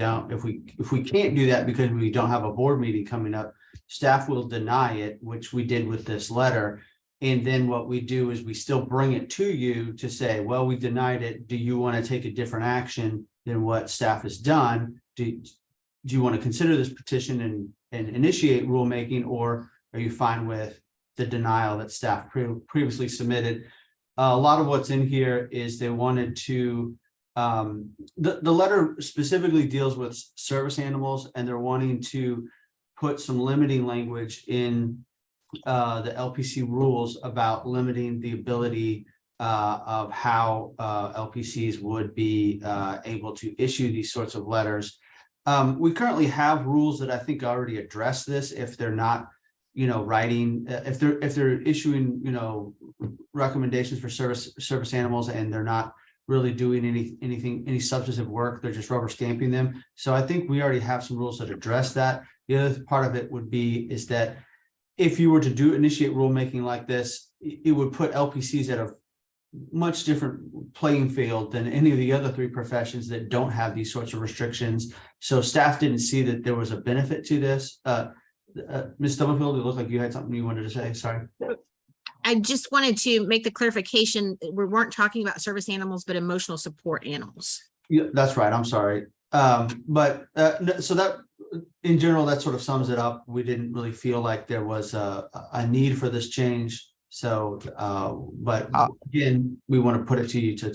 can't do that because we don't have a board meeting coming up, staff will deny it, which we did with this letter. And then what we do is we still bring it to you to say, well, we denied it. Do you want to take a different action than what staff has done? Do you want to consider this petition and initiate rulemaking, or are you fine with the denial that staff previously submitted? A lot of what's in here is they wanted to, the letter specifically deals with service animals, and they're wanting to put some limiting language in the LPC rules about limiting the ability of how LPCs would be able to issue these sorts of letters. We currently have rules that I think already address this if they're not, writing, if they're issuing, recommendations for service animals and they're not really doing any substantive work, they're just rubber stamping them. So I think we already have some rules that address that. The other part of it is that if you were to initiate rulemaking like this, it would put LPCs at a much different playing field than any of the other 3 professions that don't have these sorts of restrictions. So staff didn't see that there was a benefit to this. Ms. Stubblefield, it looked like you had something you wanted to say. Sorry. I just wanted to make the clarification. We weren't talking about service animals, but emotional support animals. Yeah, that's right. I'm sorry. So that in general, that sort of sums it up. We didn't really feel like there was a need for this change. So, but again, we want to put it to you so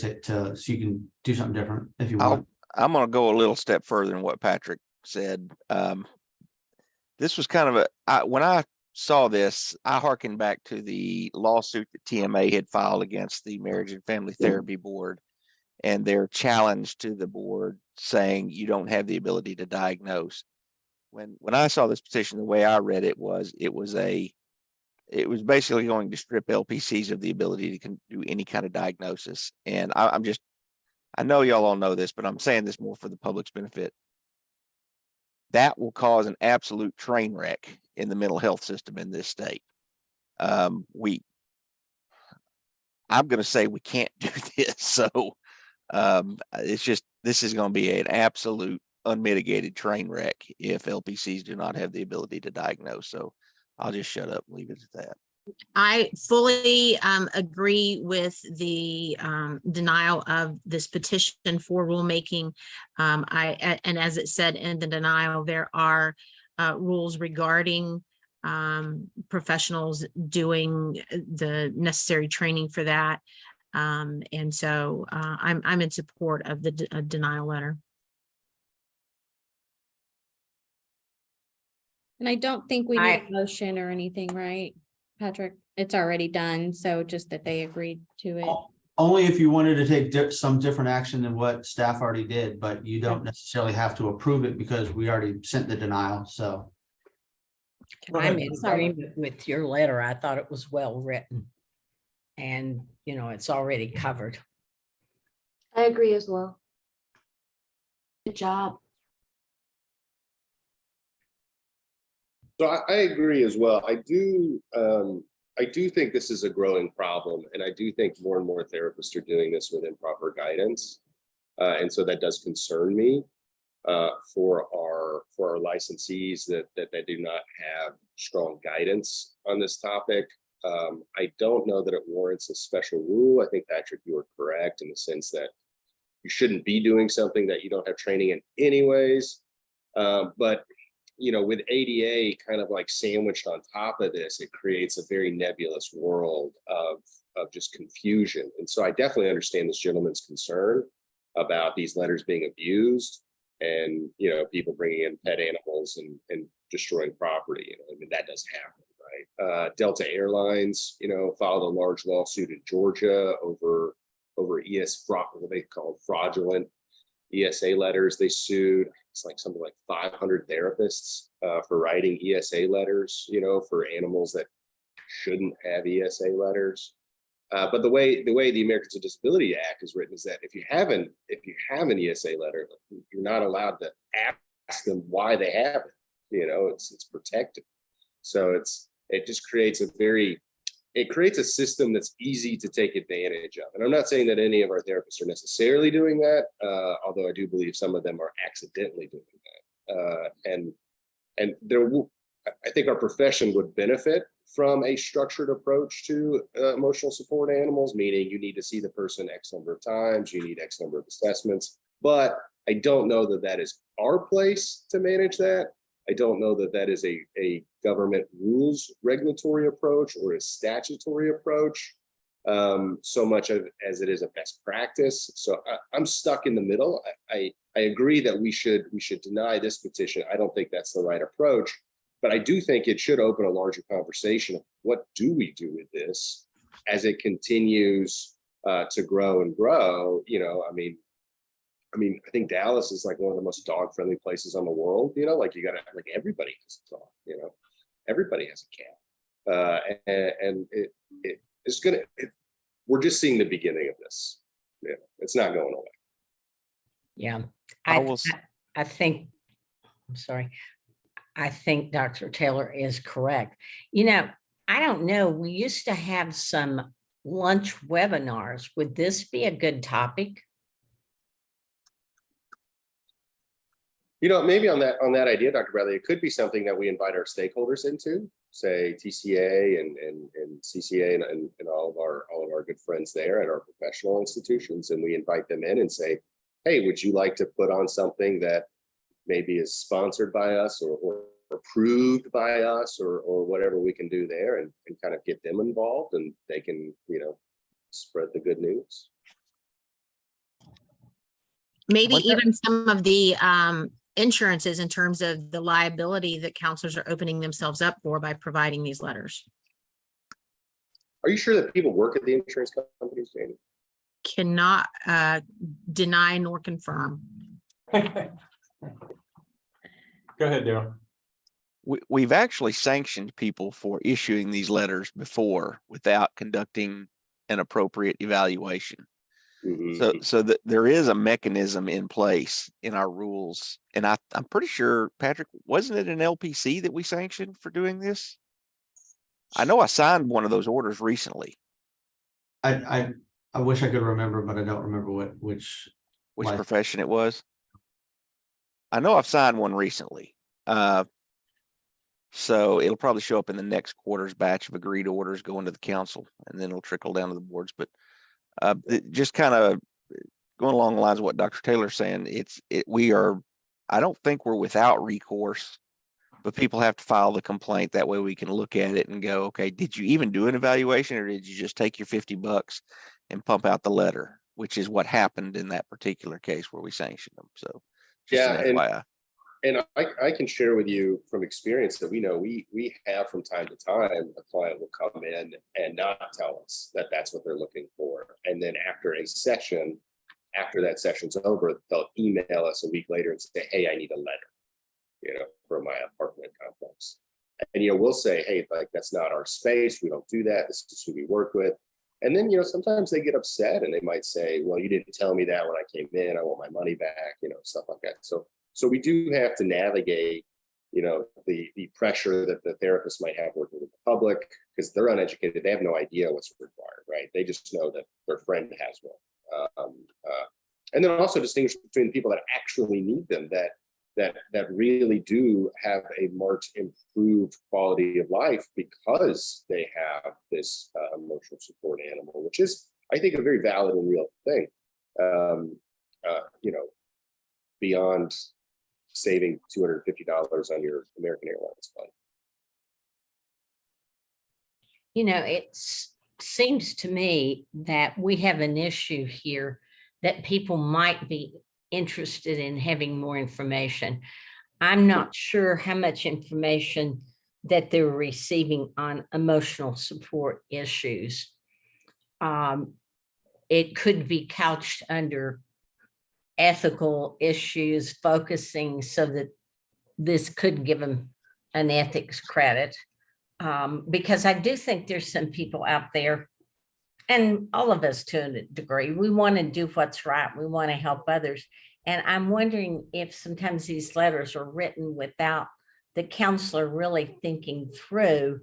you can do something different if you want. I'm going to go a little step further than what Patrick said. This was kind of when I saw this, I hearkened back to the lawsuit that TMA had filed against the Marriage and Family Therapy Board and their challenge to the board saying you don't have the ability to diagnose. When I saw this petition, the way I read it was basically going to strip LPCs of the ability to do any kind of diagnosis. And I know y'all all know this, but I'm saying this more for the public's benefit. That will cause an absolute train wreck in the mental health system in this state. I'm going to say we can't do this. So this is going to be an absolute unmitigated train wreck if LPCs do not have the ability to diagnose. So I'll just shut up and leave it at that. I fully agree with the denial of this petition for rulemaking. And as it said in the denial, there are rules regarding professionals doing the necessary training for that. And so I'm in support of the denial letter. And I don't think we need a motion or anything, right, Patrick? It's already done, so just that they agreed to it. Only if you wanted to take some different action than what staff already did, but you don't necessarily have to approve it because we already sent the denial, so. I'm in agreement with your letter. I thought it was well written. And, it's already covered. I agree as well. Good job. So I agree as well. I do think this is a growing problem, and I do think more and more therapists are doing this with improper guidance, and so that does concern me for our licensees that they do not have strong guidance on this topic. I don't know that it warrants a special rule. I think, Patrick, you are correct in the sense that you shouldn't be doing something that you don't have training in anyways. But with ADA kind of like sandwiched on top of this, it creates a very nebulous world of just confusion. And so I definitely understand this gentleman's concern about these letters being abused and, people bringing in pet animals and destroying property. I mean, that does happen, right? Delta Airlines, filed a large lawsuit in Georgia over what they call fraudulent ESA letters. They sued, it's like something like 500 therapists for writing ESA letters, for animals that shouldn't have ESA letters. But the way the Americans with Disability Act is written is that if you have an ESA letter, you're not allowed to ask them why they have it. It's protected. So it just creates a system that's easy to take advantage of. And I'm not saying that any of our therapists are necessarily doing that, although I do believe some of them are accidentally doing that. And I think our profession would benefit from a structured approach to emotional support animals, meaning you need to see the person X number of times, you need X number of assessments. But I don't know that that is our place to manage that. I don't know that that is a government rules regulatory approach or a statutory approach, so much as it is a best practice. So I'm stuck in the middle. I agree that we should deny this petition. I don't think that's the right approach, but I do think it should open a larger conversation of what do we do with this as it continues to grow and grow. I think Dallas is like one of the most dog-friendly places on the world. Like everybody has a dog. Everybody has a cat, and it's gonna. We're just seeing the beginning of this. It's not going away. Yeah, I think. I'm sorry. I think Dr. Taylor is correct. I don't know. We used to have some lunch webinars. Would this be a good topic? Maybe on that idea, Dr. Bradley, it could be something that we invite our stakeholders into, say TCA and CCA and all of our good friends there at our professional institutions, and we invite them in and say, hey, would you like to put on something that maybe is sponsored by us or approved by us or whatever we can do there, and kind of get them involved, and they can spread the good news. Maybe even some of the insurances in terms of the liability that counselors are opening themselves up for by providing these letters. Are you sure that people work at the insurance companies, Jamie? Cannot deny nor confirm. Go ahead, Daryl. We've actually sanctioned people for issuing these letters before without conducting an appropriate evaluation. Mm-hmm. So that there is a mechanism in place in our rules. And I'm pretty sure, Patrick, wasn't it an LPC that we sanctioned for doing this? I know I signed one of those orders recently. I wish I could remember, but I don't remember which life profession it was. I know I've signed one recently. So it'll probably show up in the next quarter's batch of agreed orders going to the council, and then it'll trickle down to the boards. But just kind of going along the lines of what Dr. Taylor's saying, I don't think we're without recourse, but people have to file the complaint. That way we can look at it and go, okay, did you even do an evaluation, or did you just take your $50 and pump out the letter, which is what happened in that particular case where we sanctioned them. So just an FYI. And I can share with you from experience that we have from time to time, a client will come in and not tell us that that's what they're looking for. And then after that session's over, they'll email us a week later and say, hey, I need a letter, from my apartment complex. And, we'll say, hey, like, that's not our space. We don't do that. This is who we work with. And then, sometimes they get upset and they might say, well, you didn't tell me that when I came in. I want my money back, stuff like that. So we do have to navigate, the pressure that the therapist might have working with the public, because they're uneducated. They have no idea what's required, right? They just know that their friend has one. And then also distinguish between people that actually need them, that that really do have a much improved quality of life because they have this emotional support animal, which is, I think, a very valid and real thing. You know, beyond saving $250 on your American Airlines flight. You know, it seems to me that we have an issue here that people might be interested in having more information. I'm not sure how much information that they're receiving on emotional support issues. It could be couched under ethical issues, focusing so that this could give them an ethics credit. Because I do think there's some people out there, and all of us to a degree, we want to do what's right. We want to help others. And I'm wondering if sometimes these letters are written without the counselor really thinking through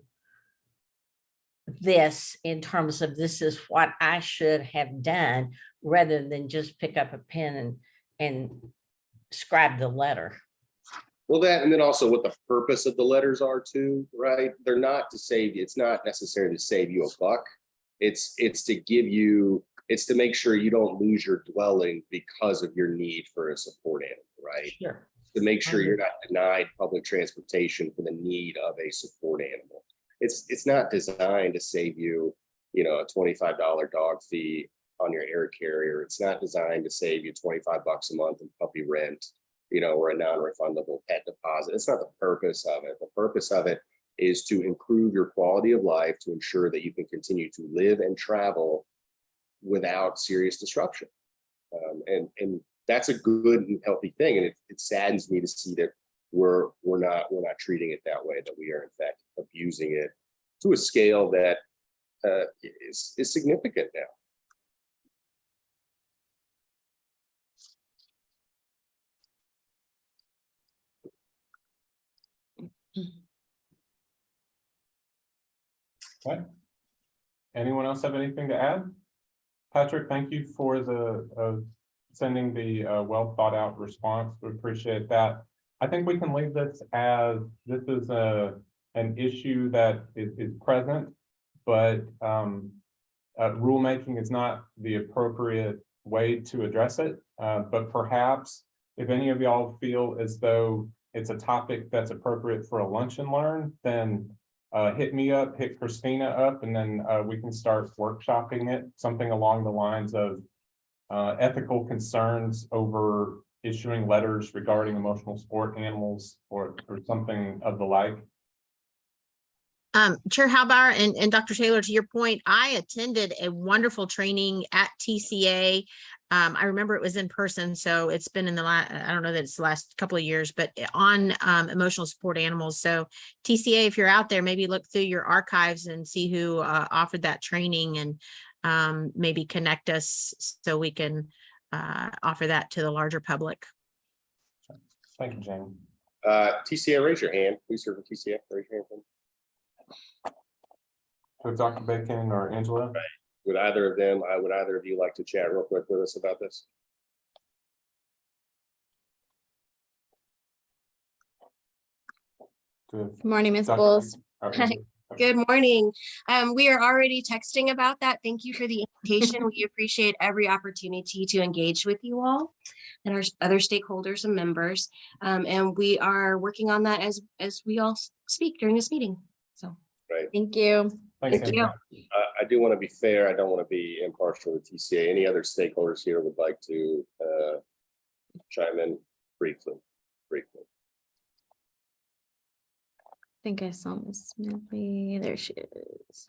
this in terms of this is what I should have done, rather than just pick up a pen and scribe the letter. Well, that, and then also what the purpose of the letters are too, right? They're not to save you. It's not necessary to save you a buck. It's to give you, it's to make sure you don't lose your dwelling because of your need for a support animal, right? Sure. To make sure you're not denied public transportation for the need of a support animal. It's not designed to save you, you know, a $25 dog fee on your air carrier. It's not designed to save you $25 a month in puppy rent, you know, or a non-refundable pet deposit. It's not the purpose of it. The purpose of it is to improve your quality of life, to ensure that you can continue to live and travel without serious disruption. And that's a good and healthy thing. And it saddens me to see that we're not treating it that way, that we are in fact abusing it to a scale that is significant now. Okay. Anyone else have anything to add? Patrick, thank you for the sending the well thought out response. We appreciate that. I think we can leave this as this is an issue that is present, but rulemaking is not the appropriate way to address it. But perhaps if any of y'all feel as though it's a topic that's appropriate for a lunch and learn, then hit me up, hit Christina up, and then we can start workshopping it, something along the lines of ethical concerns over issuing letters regarding emotional support animals or something of the like. Chair Halbauer and Dr. Taylor, to your point, I attended a wonderful training at TCA. I remember it was in person, so it's been in the last, I don't know that it's the last couple of years, but on emotional support animals. So TCA, if you're out there, maybe look through your archives and see who offered that training, and maybe connect us so we can offer that to the larger public. Thank you, Jane. TCA, raise your hand. Please serve for TCA. Raise your hand. So Dr. Bacon or Angela? Right. Would either of you like to chat real quick with us about this? Good morning, Ms. Dr. Bowles. Okay. Good morning. We are already texting about that. Thank you for the invitation. We appreciate every opportunity to engage with you all and our other stakeholders and members. And we are working on that as we all speak during this meeting. So, right. Thank you. Thanks, thank you. I do want to be fair. I don't want to be impartial with TCA. Any other stakeholders here would like to chime in briefly? I think I saw Miss Smedley. There she is.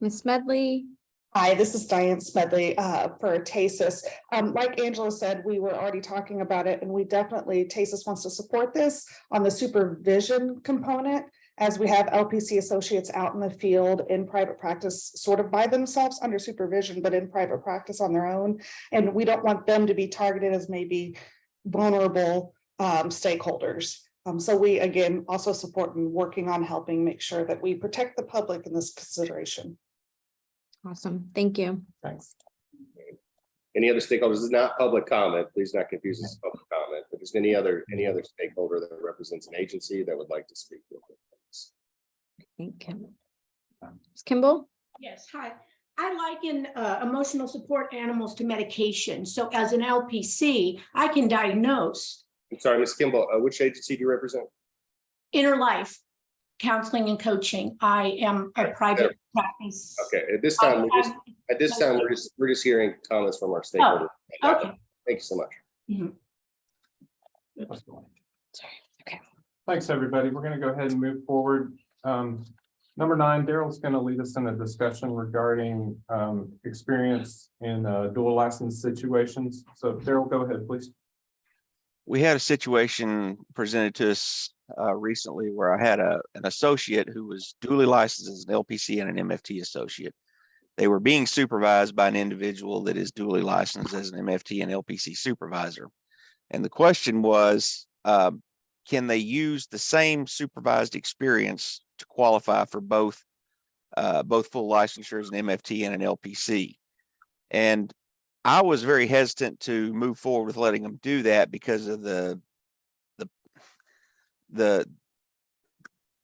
Miss Smedley. Hi, this is Diane Smedley for TASIS. Like Angela said, we were already talking about it, and we definitely, TASIS wants to support this on the supervision component, as we have LPC associates out in the field in private practice, sort of by themselves under supervision, but in private practice on their own. And we don't want them to be targeted as maybe vulnerable stakeholders. So we, again, also support and working on helping make sure that we protect the public in this consideration. Awesome. Thank you. Thanks. Any other stakeholders? This is not public comment. Please not confuse this as public comment. If there's any other stakeholder that represents an agency that would like to speak. Ms. Kimball? Yes, hi. I liken emotional support animals to medication. So as an LPC, I can diagnose I'm sorry, Ms. Kimball, which agency do you represent? Inner Life Counseling and Coaching. I am a private practice. Okay, at this time, we're just hearing comments from our stakeholders. Okay. Thank you so much. Mhm. Thanks, everybody. We're going to go ahead and move forward. Number 9, Daryl's going to lead us in a discussion regarding experience in dual license situations. So Daryl, go ahead, please. We had a situation presented to us recently where I had an associate who was duly licensed as an LPC and an MFT associate. They were being supervised by an individual that is duly licensed as an MFT and LPC supervisor. And the question was, can they use the same supervised experience to qualify for both full licensures, an MFT and an LPC? And I was very hesitant to move forward with letting them do that because of the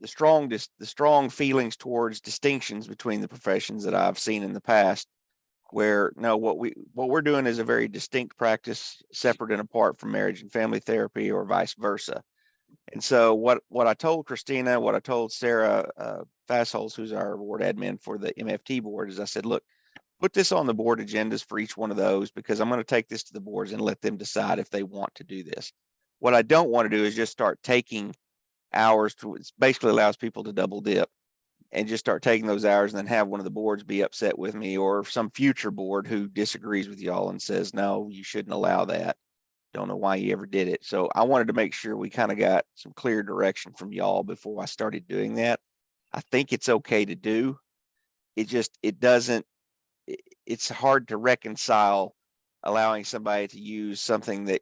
strong feelings towards distinctions between the professions that I've seen in the past, where no, what we're doing is a very distinct practice, separate and apart from marriage and family therapy, or vice versa. And so what I told Christina, what I told Sarah Fassholz, who's our board admin for the MFT board, is I said, look, put this on the board agendas for each one of those, because I'm going to take this to the boards and let them decide if they want to do this. What I don't want to do is just start taking hours to, it basically allows people to double dip and just start taking those hours and then have one of the boards be upset with me, or some future board who disagrees with y'all and says, no, you shouldn't allow that. Don't know why you ever did it. So I wanted to make sure we kind of got some clear direction from y'all before I started doing that. I think it's okay to do. It's hard to reconcile allowing somebody to use something that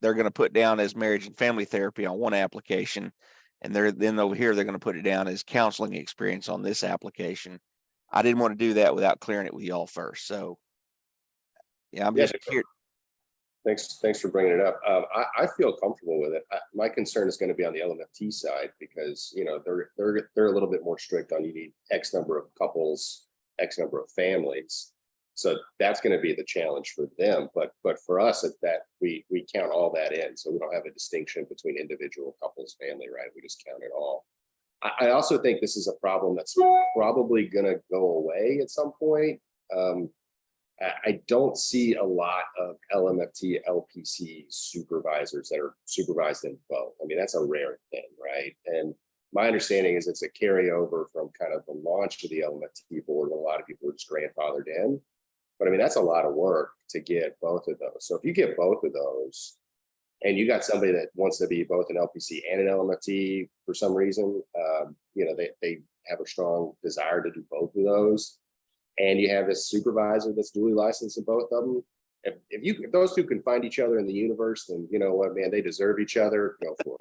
they're going to put down as marriage and family therapy on one application, and then over here they're going to put it down as counseling experience on this application. I didn't want to do that without clearing it with y'all first. So yeah, I'm just here. Thanks for bringing it up. I feel comfortable with it. My concern is going to be on the LMFT side, because they're a little bit more strict on, you need X number of couples, X number of families. So that's going to be the challenge for them. But for us, that we count all that in. So we don't have a distinction between individual, couples, family, right? We just count it all. I also think this is a problem that's probably going to go away at some point. I don't see a lot of LMFT, LPC supervisors that are supervised in both. I mean, that's a rare thing, right? And my understanding is it's a carryover from kind of the launch of the LMFT board, when a lot of people were just grandfathered in. But I mean, that's a lot of work to get both of those. So if you get both of those, and you got somebody that wants to be both an LPC and an LMFT for some reason, they have a strong desire to do both of those, and you have a supervisor that's duly licensed in both of them. If those two can find each other in the universe, then you know what, man, they deserve each other. Go for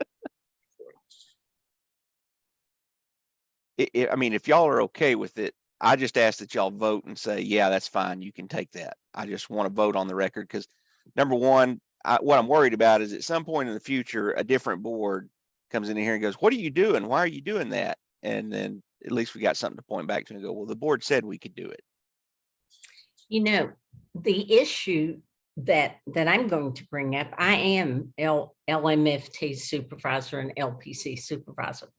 it. I mean, if y'all are okay with it, I just ask that y'all vote and say, yeah, that's fine. You can take that. I just want to vote on the record, because number one, what I'm worried about is at some point in the future, a different board comes in here and goes, what are you doing? Why are you doing that? And then at least we got something to point back to and go, well, the board said we could do it. The issue that I'm going to bring up, I am LMFT supervisor and LPC supervisor.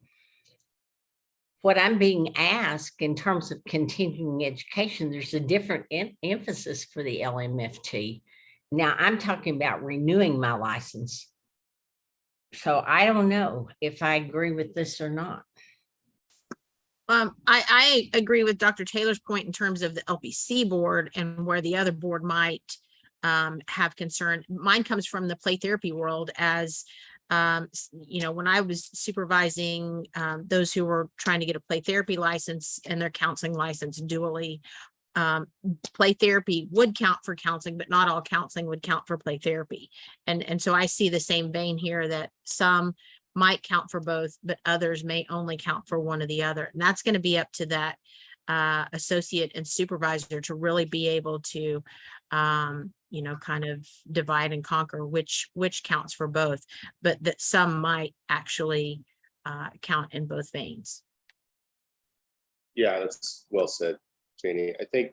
What I'm being asked in terms of continuing education, there's a different emphasis for the LMFT. Now I'm talking about renewing my license. So I don't know if I agree with this or not. I agree with Dr. Taylor's point in terms of the LPC board and where the other board might have concern. Mine comes from the play therapy world, as when I was supervising those who were trying to get a play therapy license and their counseling license dually. Play therapy would count for counseling, but not all counseling would count for play therapy. And so I see the same vein here, that some might count for both, but others may only count for one or the other. And that's going to be up to that associate and supervisor to really be able to kind of divide and conquer which counts for both, but that some might actually count in both veins. Yeah, that's well said, Janie. I think,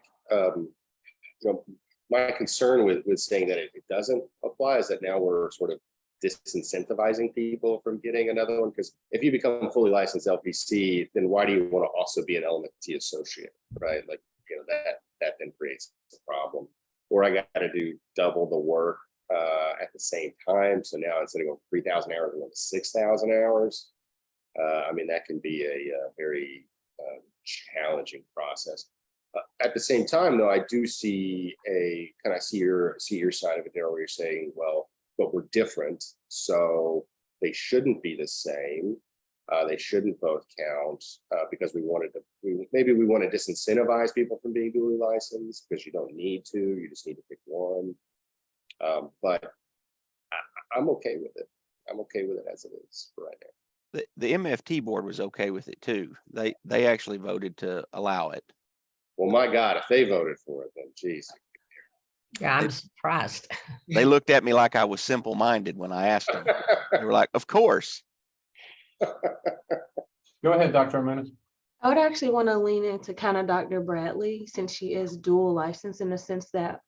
my concern with saying that it doesn't apply is that now we're sort of disincentivizing people from getting another one. Because if you become a fully licensed LPC, then why do you want to also be an LMFT associate, right? Like, that then creates a problem. Or I got to do double the work at the same time. So now instead of going 3,000 hours, I'm going to 6,000 hours. That can be a very challenging process. At the same time, though, I do see your side of it there, where you're saying, well, but we're different, so they shouldn't be the same. They shouldn't both count because we want to disincentivize people from being dually licensed because you don't need to. You just need to pick one. But I'm okay with it. I'm okay with it as it is right now. The MFT board was okay with it too. They actually voted to allow it. Well, my God, if they voted for it, then geez. Yeah, I'm surprised. They looked at me like I was simple-minded when I asked them. They were like, of course. Go ahead, Dr. Armenta. I would actually want to lean into kind of Dr. Bradley, since she is dual licensed, in the sense that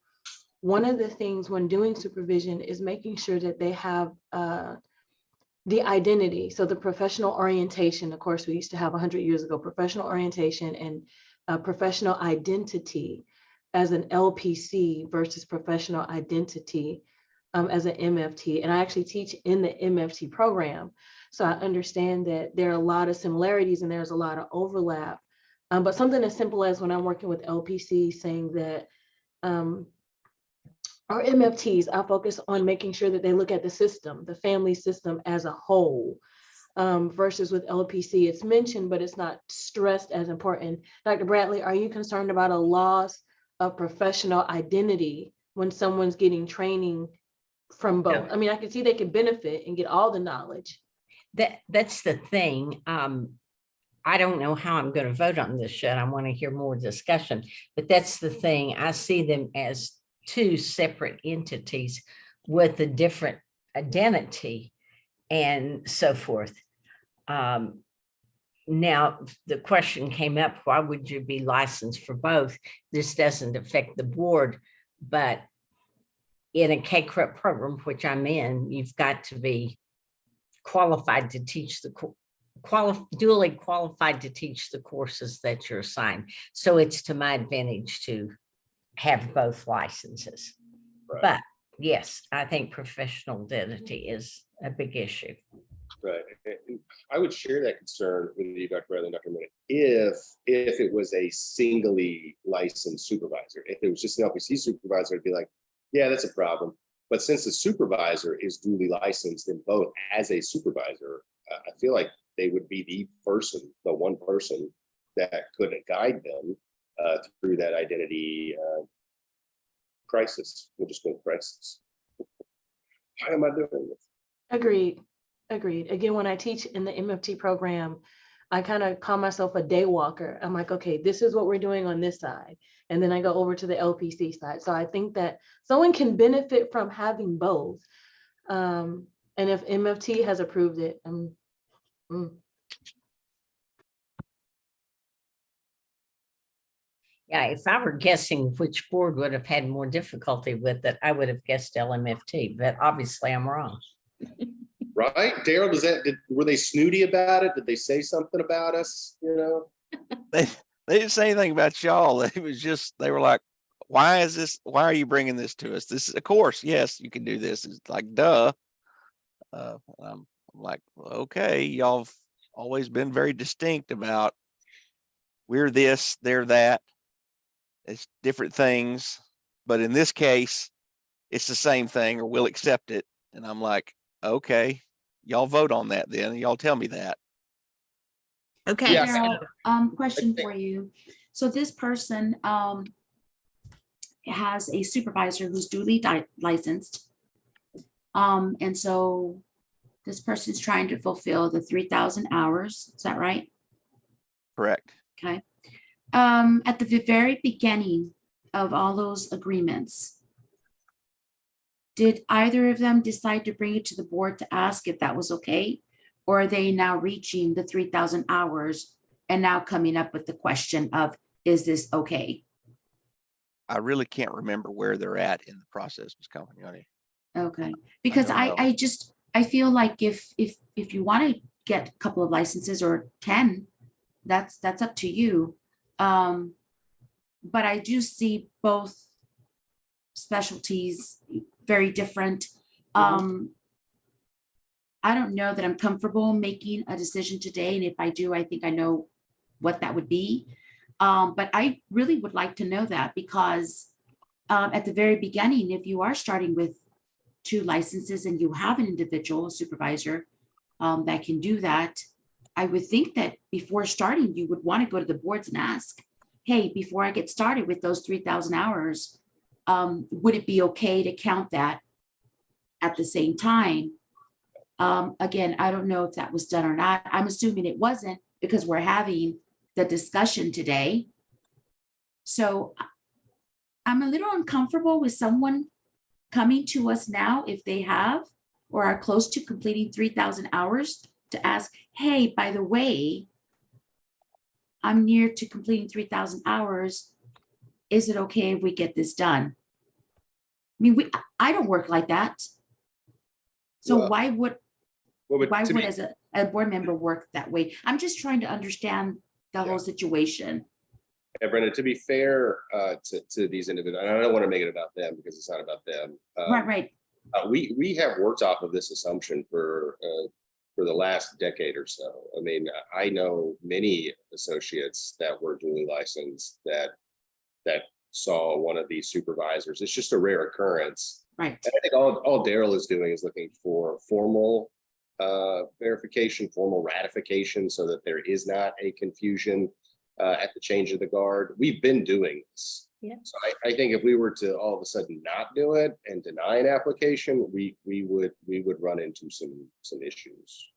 one of the things when doing supervision is making sure that they have the identity. So the professional orientation, of course, we used to have 100 years ago, professional orientation and professional identity as an LPC versus professional identity as an MFT. And I actually teach in the MFT program. So I understand that there are a lot of similarities and there's a lot of overlap. But something as simple as when I'm working with LPC saying that our MFTs, I focus on making sure that they look at the system, the family system as a whole, versus with LPC, it's mentioned, but it's not stressed as important. Dr. Bradley, are you concerned about a loss of professional identity when someone's getting training from both? No. I mean, I can see they can benefit and get all the knowledge. That's the thing. I don't know how I'm going to vote on this yet. I want to hear more discussion, but that's the thing. I see them as two separate entities with a different identity and so forth. Now, the question came up, why would you be licensed for both? This doesn't affect the board, but in a CACREP program, which I'm in, you've got to be qualified to teach duly qualified to teach the courses that you're assigned. So it's to my advantage to have both licenses. Right. But yes, I think professional identity is a big issue. Right. And I would share that concern with you, Dr. Bradley and Dr. Minnick, if it was a singly licensed supervisor. If it was just an LPC supervisor, I'd be like, yeah, that's a problem. But since the supervisor is duly licensed in both as a supervisor, I feel like they would be the one person that could guide them through that identity crisis. We'll just go crisis. Why am I doing this? Agreed. Again, when I teach in the MFT program, I kind of call myself a day walker. I'm like, okay, this is what we're doing on this side. And then I go over to the LPC side. So I think that someone can benefit from having both. And if MFT has approved it, Yeah, if I were guessing which board would have had more difficulty with it, I would have guessed LMFT, but obviously I'm wrong. Right, Daryl, were they snooty about it? Did they say something about us? They didn't say anything about y'all. It was just, they were like, why are you bringing this to us? This is, of course, yes, you can do this. It's like, duh. I'm like, well, okay, y'all have always been very distinct about we're this, they're that. It's different things, but in this case, it's the same thing, or we'll accept it. And I'm like, okay, y'all vote on that then. Y'all tell me that. Okay. Daryl, question for you. So this person has a supervisor who's duly licensed. And so this person's trying to fulfill the 3,000 hours. Is that right? Correct. Okay. At the very beginning of all those agreements, Did either of them decide to bring it to the board to ask if that was okay? Or are they now reaching the 3,000 hours and now coming up with the question of, is this okay? I really can't remember where they're at in the process, Ms. Compagnoni. Okay, because don't know. I feel like if you want to get a couple of licenses or 10, that's up to you. But I do see both specialties very different. I don't know that I'm comfortable making a decision today, and if I do, I think I know what that would be. But I really would like to know that because at the very beginning, if you are starting with 2 licenses and you have an individual supervisor that can do that, I would think that before starting, you would want to go to the boards and ask, hey, before I get started with those 3,000 hours, would it be okay to count that at the same time? Again, I don't know if that was done or not. I'm assuming it wasn't because we're having the discussion today. So I'm a little uncomfortable with someone coming to us now if they have or are close to completing 3,000 hours to ask, hey, by the way, I'm near to completing 3,000 hours. Is it okay if we get this done? I mean, I don't work like that. So Well, why would to be- as a board member work that way? I'm just trying to understand the whole situation. Yeah, Brenda, to be fair to these individuals, and I don't want to make it about them because it's not about them. Right. We have worked off of this assumption for the last decade or so. I mean, I know many associates that were duly licensed that saw one of these supervisors. It's just a rare occurrence. Right. And I think all Daryl is doing is looking for formal verification, formal ratification, so that there is not a confusion at the change of the guard. We've been doing this. Yeah. So I think if we were to all of a sudden not do it and deny an application, we would run into some issues.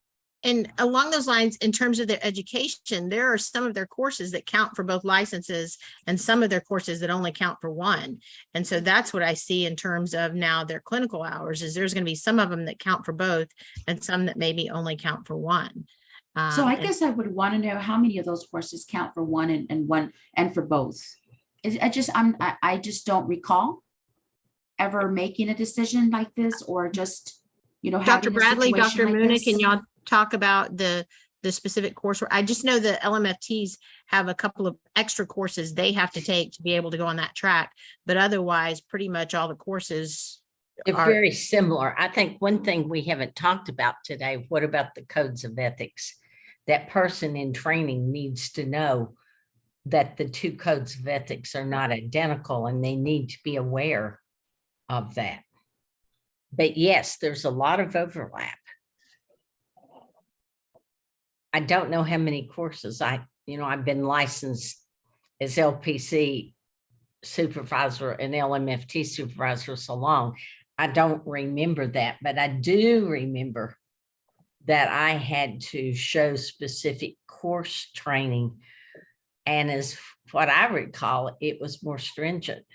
And along those lines, in terms of their education, there are some of their courses that count for both licenses and some of their courses that only count for one. And so that's what I see in terms of now their clinical hours is there's going to be some of them that count for both and some that maybe only count for one. So I And- guess I would want to know how many of those courses count for one and one and for both. I just don't recall ever making a decision like this or just, Dr. having a Bradley, situation Dr. like Mooney, this. can y'all talk about the specific course? I just know the LMFTs have a couple of extra courses they have to take to be able to go on that track, but otherwise pretty much all the courses They're are very similar. I think one thing we haven't talked about today, what about the codes of ethics? That person in training needs to know that the 2 codes of ethics are not identical and they need to be aware of that. But yes, there's a lot of overlap. I don't know how many courses I've been licensed as LPC supervisor and LMFT supervisor so long. I don't remember that, but I do remember that I had to show specific course training. And as what I recall, it was more stringent.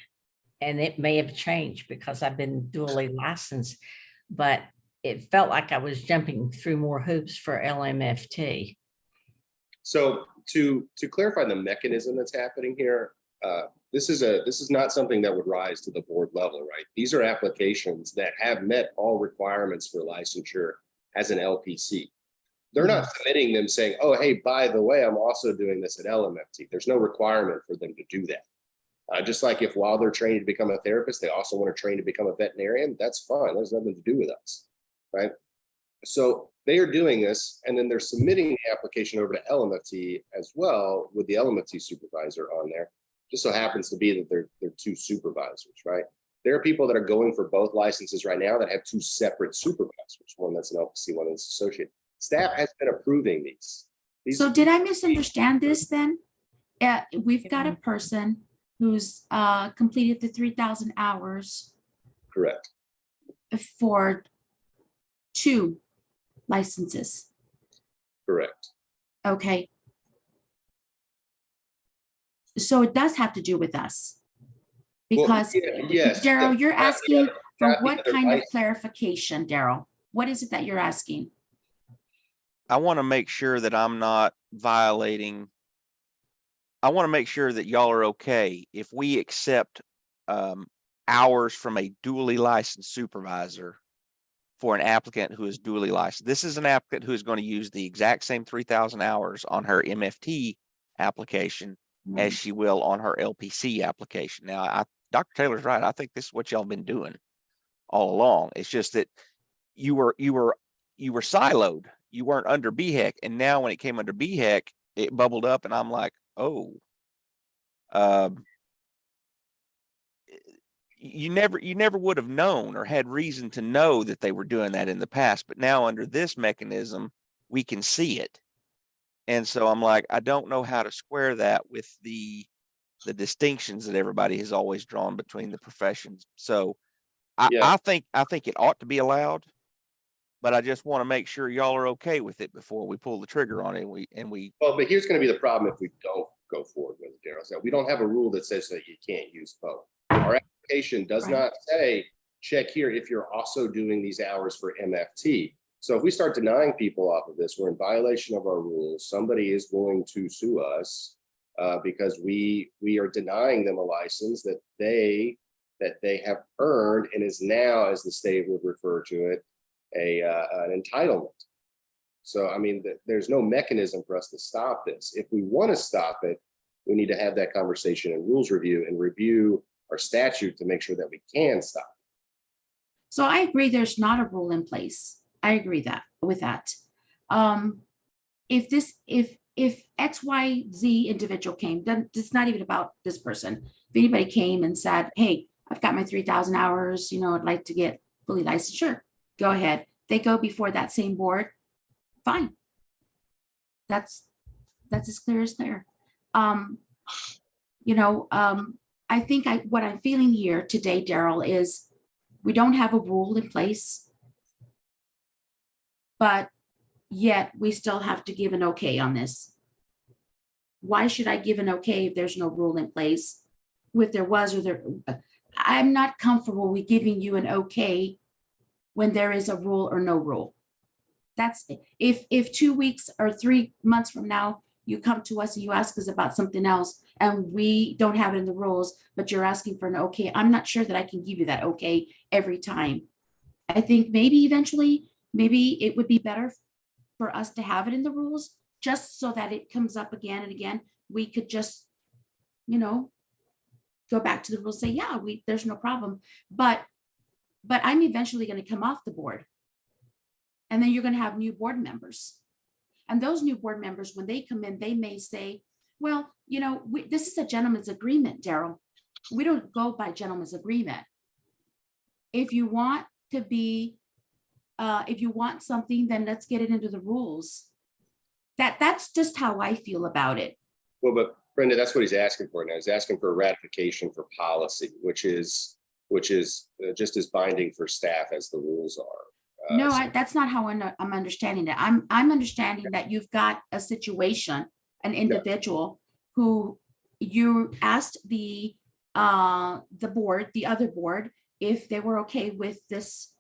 And it may have changed because I've been dually licensed, but it felt like I was jumping through more hoops for LMFT. So to clarify the mechanism that's happening here, this is not something that would rise to the board level, right? These are applications that have met all requirements for licensure as an LPC. They're not submitting them saying, oh, hey, by the way, I'm also doing this at LMFT. There's no requirement for them to do that. Just like if while they're training to become a therapist, they also want to train to become a veterinarian, that's fine. There's nothing to do with us, right? So they are doing this, and then they're submitting the application over to LMFT as well with the LMFT supervisor on there. Just so happens to be that they're 2 supervisors, right? There are people that are going for both licenses right now that have 2 separate supervisors, one that's an LPC, one that's associate. Staff has been approving these. So did I misunderstand this then? We've got a person who's completed the 3,000 hours Correct. for 2 licenses. Correct. Okay. So it does have to do with us. Well, Because yes. Daryl, you're asking For got the what other kind of license. clarification, Daryl? What is it that you're asking? I want to make sure that I'm not violating. I want to make sure that y'all are okay if we accept hours from a duly licensed supervisor for an applicant who is duly licensed. This is an applicant who is going to use the exact same 3,000 hours on her MFT application as she will on her LPC application. Now, Dr. Taylor's right. I think this is what y'all been doing all along. It's just that you were siloed. You weren't under BHEC, and now when it came under BHEC, it bubbled up, and I'm like, oh, you never would have known or had reason to know that they were doing that in the past, but now under this mechanism, we can see it. And so I'm like, I don't know how to square that with the distinctions that everybody has always drawn between the professions. So I think it ought to be allowed, but I just want to make sure y'all are okay with it before we pull the trigger on it. Well, but here's going to be the problem if we don't go forward with it, Daryl. So we don't have a rule that says that you can't use both. Our application does not say check here if you're also doing these hours for MFT. So if we start denying people off of this, we're in violation of our rules. Somebody is going to sue us because we are denying them a license that they have earned and is now, as the state would refer to it, an entitlement. So, I mean, there's no mechanism for us to stop this. If we want to stop it, we need to have that conversation in rules review and review our statute to make sure that we can stop it. So I agree there's not a rule in place. I agree with that. If XYZ individual came, then it's not even about this person. If anybody came and said, hey, I've got my 3,000 hours, I'd like to get fully licensed, sure, go ahead. They go before that same board, fine. That's as clear as clear. I think what I'm feeling here today, Daryl, is we don't have a rule in place, but yet we still have to give an okay on this. Why should I give an okay if there's no rule in place? If there was, I'm not comfortable with giving you an okay when there is a rule or no rule. That's if 2 weeks or 3 months from now, you come to us and you ask us about something else and we don't have it in the rules, but you're asking for an okay, I'm not sure that I can give you that okay every time. I think maybe eventually, maybe it would be better for us to have it in the rules, just so that it comes up again and again. We could just, go back to the rules, say, yeah, there's no problem. But I'm eventually going to come off the board. And then you're going to have new board members. And those new board members, when they come in, they may say, well, this is a gentleman's agreement, Daryl. We don't go by gentleman's agreement. If you want to be, if you want something, then let's get it into the rules. That's just how I feel about it. Well, but Brenda, that's what he's asking for now. He's asking for a ratification for policy, which is just as binding for staff as the rules are. No, that's not how I'm understanding it. I'm understanding that you've got a situation, an individual who you asked the board, the other board, if they were okay with this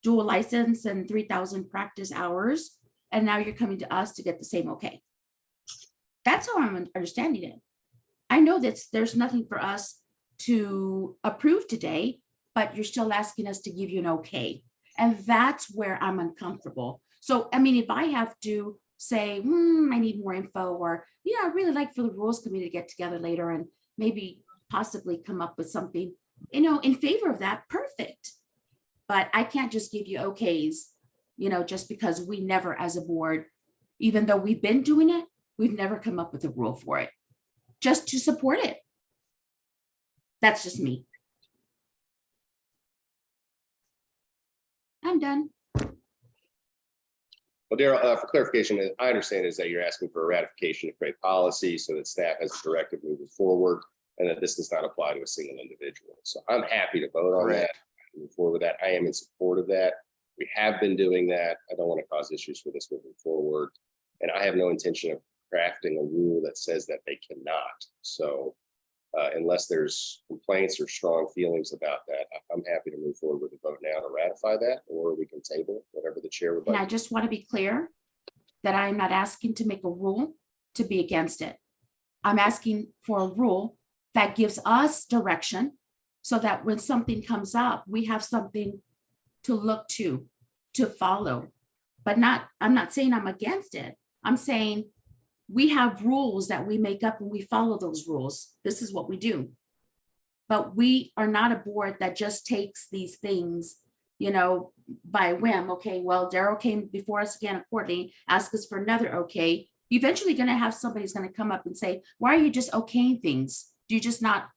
dual license and 3,000 practice hours, and now you're coming to us to get the same okay. That's how I'm understanding it. I know that there's nothing for us to approve today, but you're still asking us to give you an okay. And that's where I'm uncomfortable. So, I mean, if I have to say, I need more info, or, I'd really like for the rules committee to get together later and maybe possibly come up with something, in favor of that, perfect. But I can't just give you okays, just because we never as a board, even though we've been doing it, we've never come up with a rule for it, just to support it. That's just me. I'm done. Well, Daryl, for clarification, I understand is that you're asking for a ratification to create policy so that staff has a directive moving forward and that this does not apply to a single individual. So I'm happy to vote on that, move forward with that. I am in support of that. We have been doing that. I don't want to cause issues for this moving forward. And I have no intention of crafting a rule that says that they cannot. So Unless there's complaints or strong feelings about that, I'm happy to move forward with a vote now to ratify that, or we can table it, whatever the chair would And I like. just want to be clear that I'm not asking to make a rule to be against it. I'm asking for a rule that gives us direction so that when something comes up, we have something to look to follow. But I'm not saying I'm against it. I'm saying we have rules that we make up and we follow those rules. This is what we do. But we are not a board that just takes these things, you know, by whim. Okay, well, Daryl came before us again, accordingly, ask us for another okay. You're eventually going to have somebody's going to come up and say, why are you just okaying things? Do you just not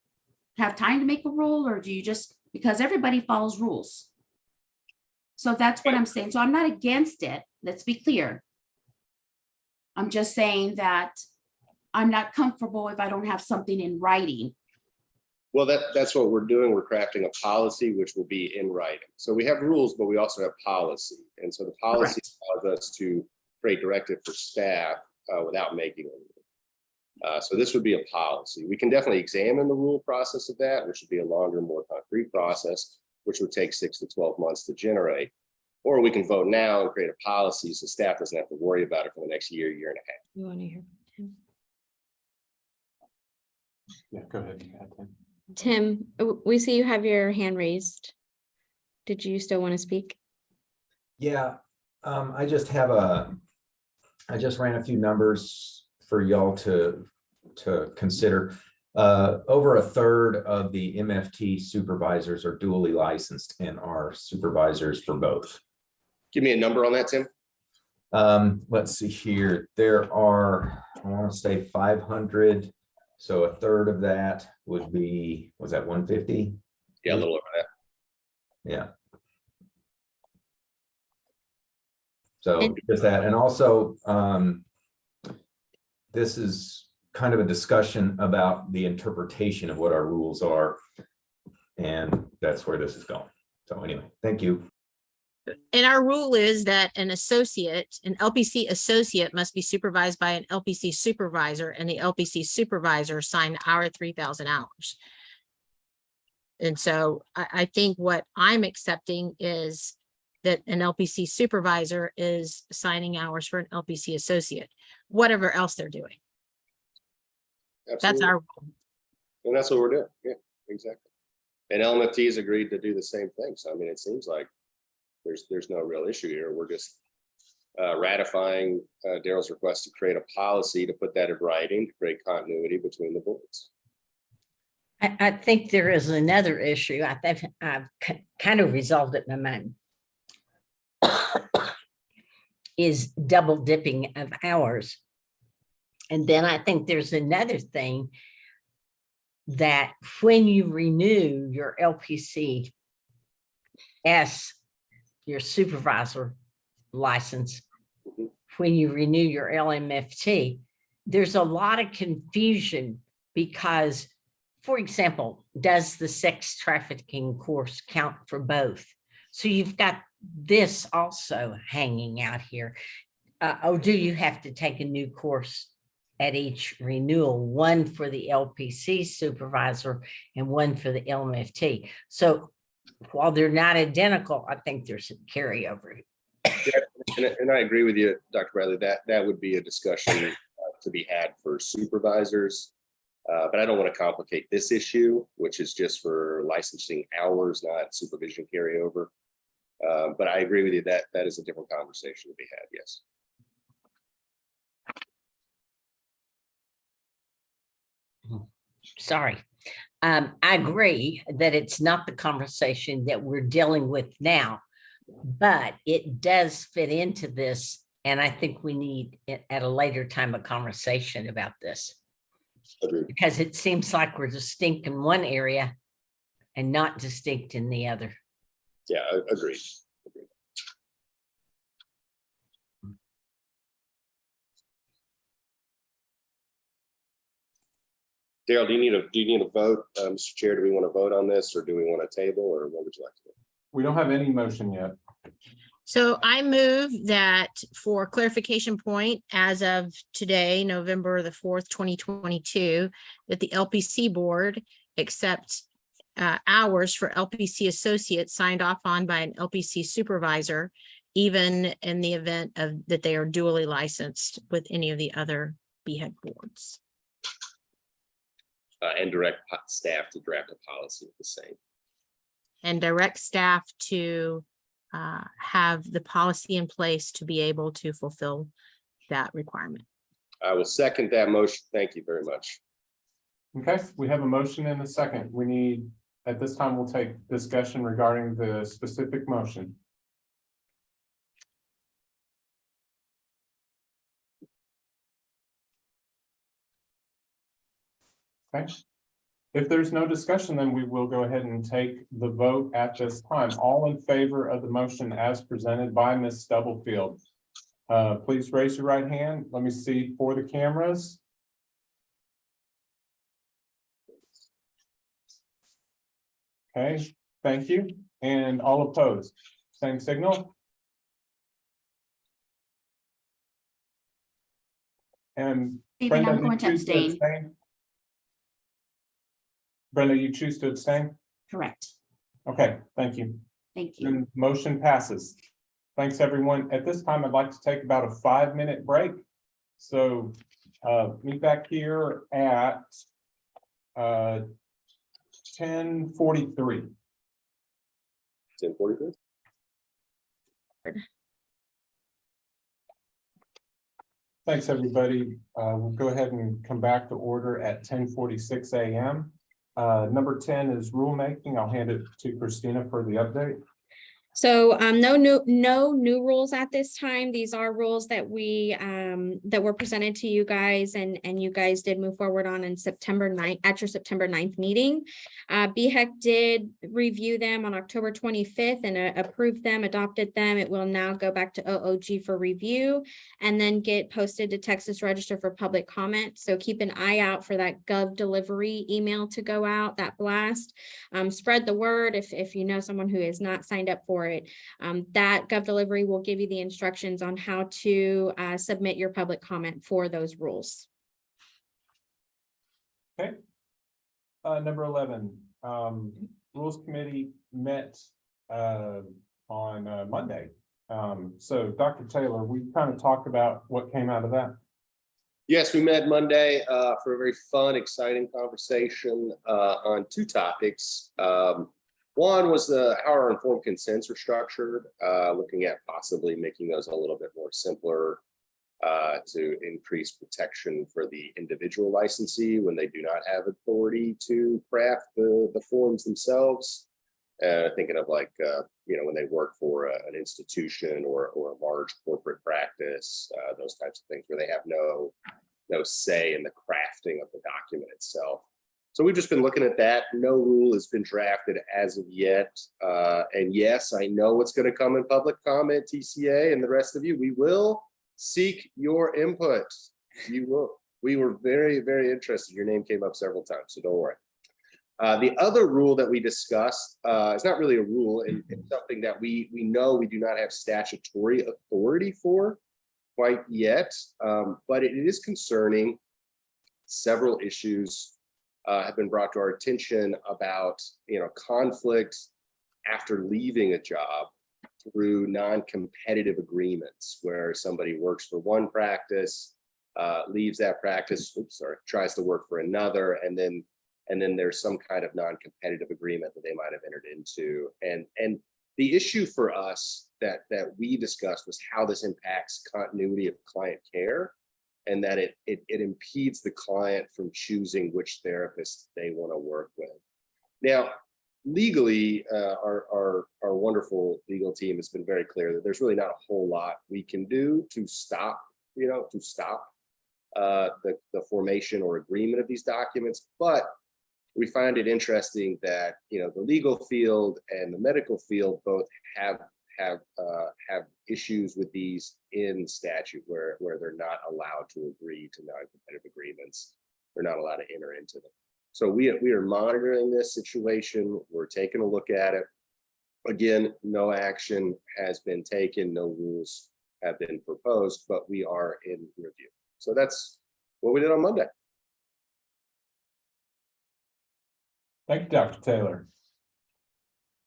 have time to make a rule, or do you just, because everybody follows rules? So that's what I'm saying. So I'm not against it. Let's be clear. I'm just saying that I'm not comfortable if I don't have something in writing. Well, that's what we're doing. We're crafting a policy which will be in writing. So we have rules, but we also have policy. And so the policy allows us to create directive for staff without making a rule. So this would be a policy. We can definitely examine the rule process of that, which would be a longer, more concrete process, which would take 6 to 12 months to generate. Or we can vote now and create a policy so staff doesn't have to worry about it for the next year, year and a half. You want to hear? Yeah, go ahead. Tim, we see you have your hand raised. Did you still want to speak? Yeah, I just ran a few numbers for y'all to consider. Over a third of the MFT supervisors are dually licensed and are supervisors for both. Give me a number on that, Tim. Let's see here. There are, I want to say 500. So a third of that would be, was that 150? Yeah, a little over that. Yeah. So just that, and also this is kind of a discussion about the interpretation of what our rules are. And that's where this is going. So anyway, thank you. And our rule is that an associate, an LPC associate must be supervised by an LPC supervisor, and the LPC supervisor signed our 3,000 hours. And so I think what I'm accepting is that an LPC supervisor is signing hours for an LPC associate, whatever else they're doing. That's Absolutely. our rule. And that's what we're doing. Yeah, exactly. And LMFT's agreed to do the same thing. So I mean, it seems like there's no real issue here. We're just ratifying Daryl's request to create a policy to put that in writing to create continuity between the boards. I think there is another issue. I think I've kind of resolved it in my mind. Is double dipping of hours. And then I think there's another thing that when you renew your LPC your supervisor license, when you renew your LMFT, there's a lot of confusion because, for example, does the sex trafficking course count for both? So you've got this also hanging out here. Or do you have to take a new course at each renewal, one for the LPC supervisor and one for the LMFT? So while they're not identical, I think there's some carryover. Yeah, and I agree with you, Dr. Bradley, that would be a discussion to be had for supervisors. But I don't want to complicate this issue, which is just for licensing hours, not supervision carryover. But I agree with you that that is a different conversation to be had. Yes. Sorry. I agree that it's not the conversation that we're dealing with now, but it does fit into this. And I think we need at a later time a conversation about this. Agreed. Because it seems like we're distinct in one area and not distinct in the other. Yeah, agreed. Daryl, do you need a vote, Mr. Chair? Do we want to vote on this, or do we want to table, or what would you like to do? We don't have any motion yet. So I move that for clarification point, as of today, November the 4th, 2022, that the LPC board accept hours for LPC associates signed off on by an LPC supervisor, even in the event of that they are duly licensed with any of the other BHEC boards. And direct staff to draft a policy of the same. And direct staff to have the policy in place to be able to fulfill that requirement. I will second that motion. Thank you very much. Okay, we have a motion and a second. We need, at this time, we'll take discussion regarding the specific motion. Okay. If there's no discussion, then we will go ahead and take the vote at this time. All in favor of the motion as presented by Ms. Stubblefield. Please raise your right hand. Let me see for the cameras. Okay, thank you. And all opposed, same signal. And Stephen, Brenda, I'm you going to choose abstain. Brenda, you choose to abstain? Correct. Okay, thank you. Thank you. And motion passes. Thanks, everyone. At this time, I'd like to take about a 5-minute break. So meet back here at 10:43. 10:43. Thanks, everybody. We'll go ahead and come back to order at 10:46 a.m. Number 10 is rulemaking. I'll hand it to Christina for the update. So no new rules at this time. These are rules that we that were presented to you guys and you guys did move forward on in September 9th at your September 9th meeting. BHEC did review them on October 25th and approved them, adopted them. It will now go back to OOG for review and then get posted to Texas Register for public comment. So keep an eye out for that Gov delivery email to go out, that blast. Spread the word if you know someone who is not signed up for it. That Gov delivery will give you the instructions on how to submit your public comment for those rules. Okay. Number 11, Rules Committee met on Monday. So Dr. Taylor, we kind of talked about what came out of that. Yes, we met Monday for a very fun, exciting conversation on two topics. One was how our informed consents are structured, looking at possibly making those a little bit more simpler to increase protection for the individual licensee when they do not have authority to craft the forms themselves. Thinking of like, when they work for an institution or a large corporate practice, those types of things where they have no say in the crafting of the document itself. So we've just been looking at that. No rule has been drafted as of yet. And yes, I know what's going to come in public comment, TCA and the rest of you. We will seek your input. You will. We were very, very interested. Your name came up several times, so don't worry. The other rule that we discussed, it's not really a rule, and it's something that we know we do not have statutory authority for quite yet, but it is concerning. Several issues have been brought to our attention about conflict after leaving a job through non-competitive agreements where somebody works for one practice, leaves that practice, tries to work for another, and then there's some kind of non-competitive agreement that they might have entered into. And the issue for us that we discussed was how this impacts continuity of client care, and that it impedes the client from choosing which therapist they want to work with. Now, legally, our wonderful legal team has been very clear that there's really not a whole lot we can do to stop the formation or agreement of these documents. But we find it interesting that the legal field and the medical field both have issues with these in statute where they're not allowed to agree to non-competitive agreements. They're not allowed to enter into them. So we are monitoring this situation. We're taking a look at it. Again, no action has been taken, no rules have been proposed, but we are in review. So that's what we did on Monday. Thank you, Dr. Taylor.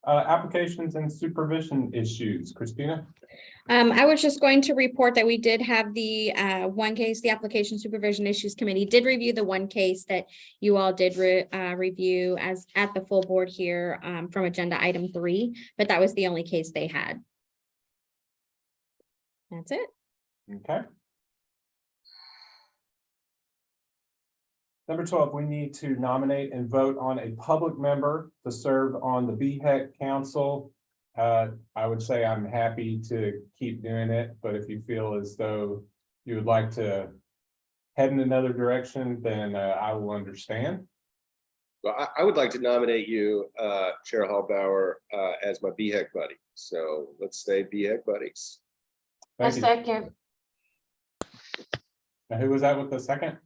Applications and supervision issues. Christina? I was just going to report that we did have the one case, the Application Supervision Issues Committee did review the one case that you all did review as at the full board here from agenda item 3, but that was the only case they had. That's it. Okay. Number 12, we need to nominate and vote on a public member to serve on the BHEC Council. I would say I'm happy to keep doing it, but if you feel as though you would like to head in another direction, then I will understand. Well, I would like to nominate you, Chair Hallbauer, as my BHEC buddy. So let's stay BHEC buddies. A Thank you. second. Now, who was that with the second?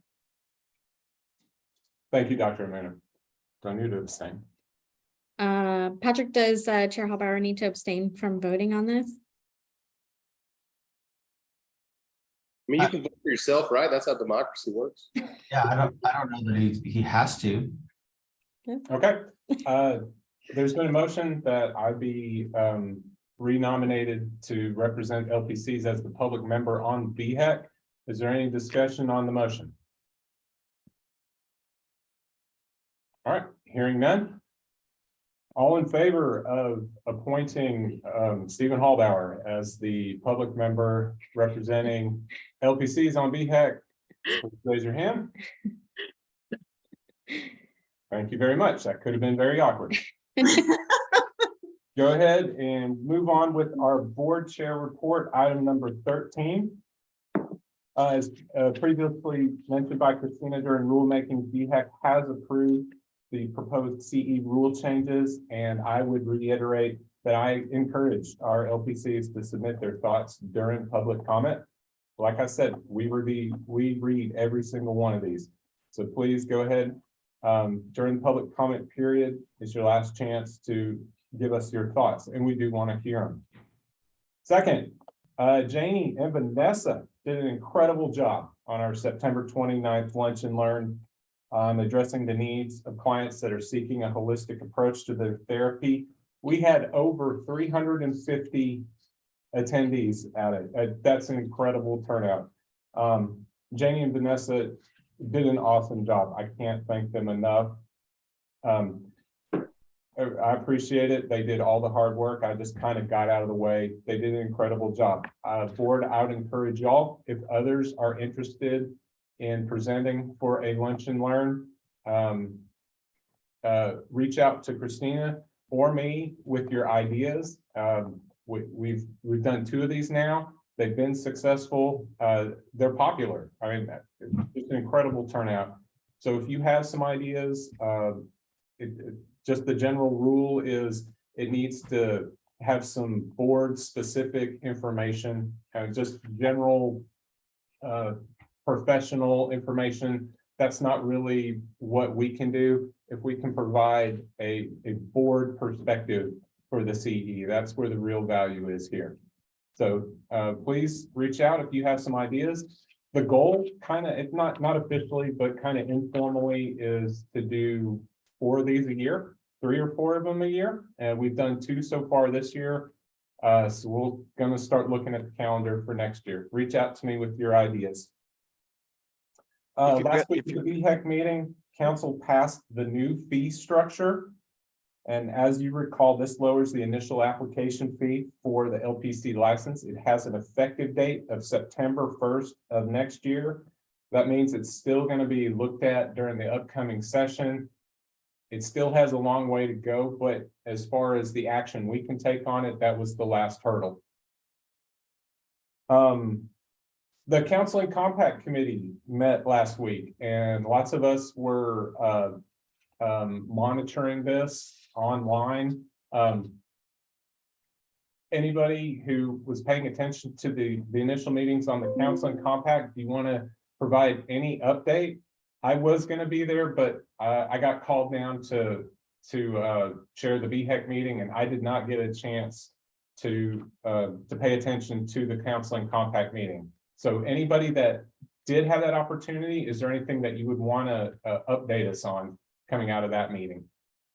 Thank you, Dr. Amanda. Do I need to abstain? Patrick, does Chair Hallbauer need to abstain from voting on this? I mean, you can vote for yourself, right? That's how democracy works. Yeah, I don't know that he has to. Okay. There's been a motion that I be renominated to represent LPCs as the public member on BHEC. Is there any discussion on the motion? All right, hearing none. All in favor of appointing Stephen Hallbauer as the public member representing LPCs on BHEC, raise your hand. Thank you very much. That could have been very awkward. Go ahead and move on with our board chair report, item number 13. As previously mentioned by Christina during rulemaking, BHEC has approved the proposed CE rule changes, and I would reiterate that I encourage our LPCs to submit their thoughts during public comment. Like I said, we read every single one of these. So please go ahead. During the public comment period, it's your last chance to give us your thoughts, and we do want to hear them. Second, Janie and Vanessa did an incredible job on our September 29th Lunch and Learn addressing the needs of clients that are seeking a holistic approach to their therapy. We had over 350 attendees at it. That's an incredible turnout. Janie and Vanessa did an awesome job. I can't thank them enough. I appreciate it. They did all the hard work. I just kind of got out of the way. They did an incredible job. Board, I would encourage y'all, if others are interested in presenting for a Lunch and Learn, reach out to Christina or me with your ideas. We've done 2 of these now. They've been successful. They're popular. I mean, it's an incredible turnout. So if you have some ideas, just the general rule is it needs to have some board specific information and just general professional information. That's not really what we can do. If we can provide a board perspective for the CE, that's where the real value is here. So please reach out if you have some ideas. The goal kind of, it's not officially, but kind of informally, is to do 4 of these a year, 3 or 4 of them a year. And we've done 2 so far this year. So we're going to start looking at the calendar for next year. Reach out to me with your ideas. Last week at the BHEC meeting, council passed the new fee structure. And as you recall, this lowers the initial application fee for the LPC license. It has an effective date of September 1st of next year. That means it's still going to be looked at during the upcoming session. It still has a long way to go, but as far as the action we can take on it, that was the last hurdle. The Counseling Compact Committee met last week, and lots of us were monitoring this online. Anybody who was paying attention to the initial meetings on the Counseling Compact, do you want to provide any update? I was going to be there, but I got called down to chair the BHEC meeting, and I did not get a chance to pay attention to the counseling compact meeting. So anybody that did have that opportunity, is there anything that you would want to update us on coming out of that meeting?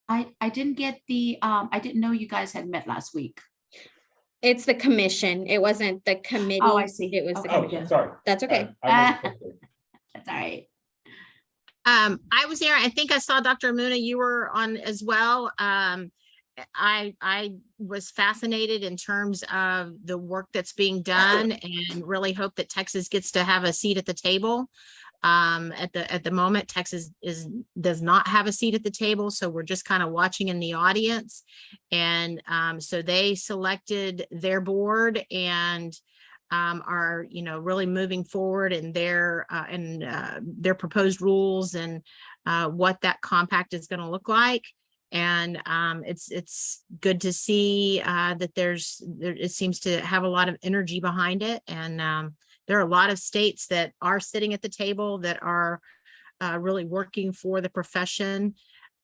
I didn't get the, I didn't know you guys had met last week. It's the commission. It wasn't the committee. Oh, I see. It was the Okay. commission. Oh, sorry. That's okay. That's all right. I was there. I think I saw Dr. Amuna, you were on as well. I was fascinated in terms of the work that's being done and really hope that Texas gets to have a seat at the table. At the moment, Texas does not have a seat at the table, so we're just kind of watching in the audience. And so they selected their board and are, you know, really moving forward in their proposed rules and what that compact is going to look like. And it's good to see that it seems to have a lot of energy behind it. And there are a lot of states that are sitting at the table that are really working for the profession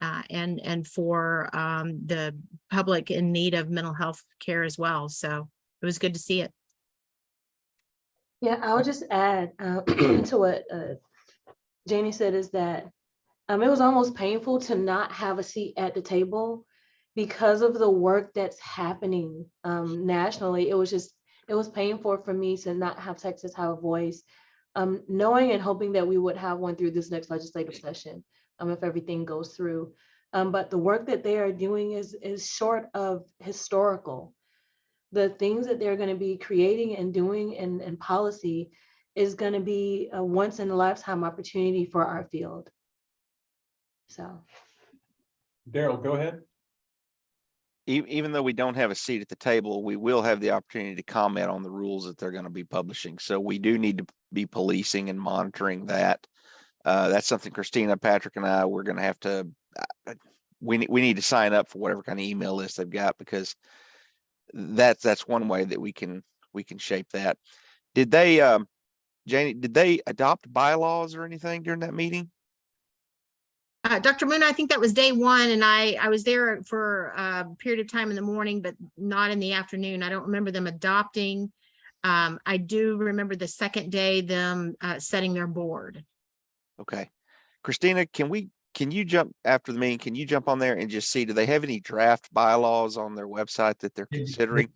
and for the public in need of mental health care as well. So it was good to see it. Yeah, I would just add to what Janie said, is that it was almost painful to not have a seat at the table because of the work that's happening nationally. It was painful for me to not have Texas have a voice, knowing and hoping that we would have one through this next legislative session if everything goes through. But the work that they are doing is short of historical. The things that they're going to be creating and doing in policy is going to be a once in a lifetime opportunity for our field. So. Daryl, go ahead. Even though we don't have a seat at the table, we will have the opportunity to comment on the rules that they're going to be publishing. So we do need to be policing and monitoring that. That's something Christina, Patrick, and I, we're going to have to, we need to sign up for whatever kind of email list they've got, because that's one way that we can shape that. Did they, Janie, did they adopt bylaws or anything during that meeting? Dr. Moon, I think that was day one, and I was there for a period of time in the morning, but not in the afternoon. I don't remember them adopting. I do remember the second day them setting their board. Okay. Christina, can you jump after the meeting? Can you jump on there and just see, do they have any draft bylaws on their website that they're considering?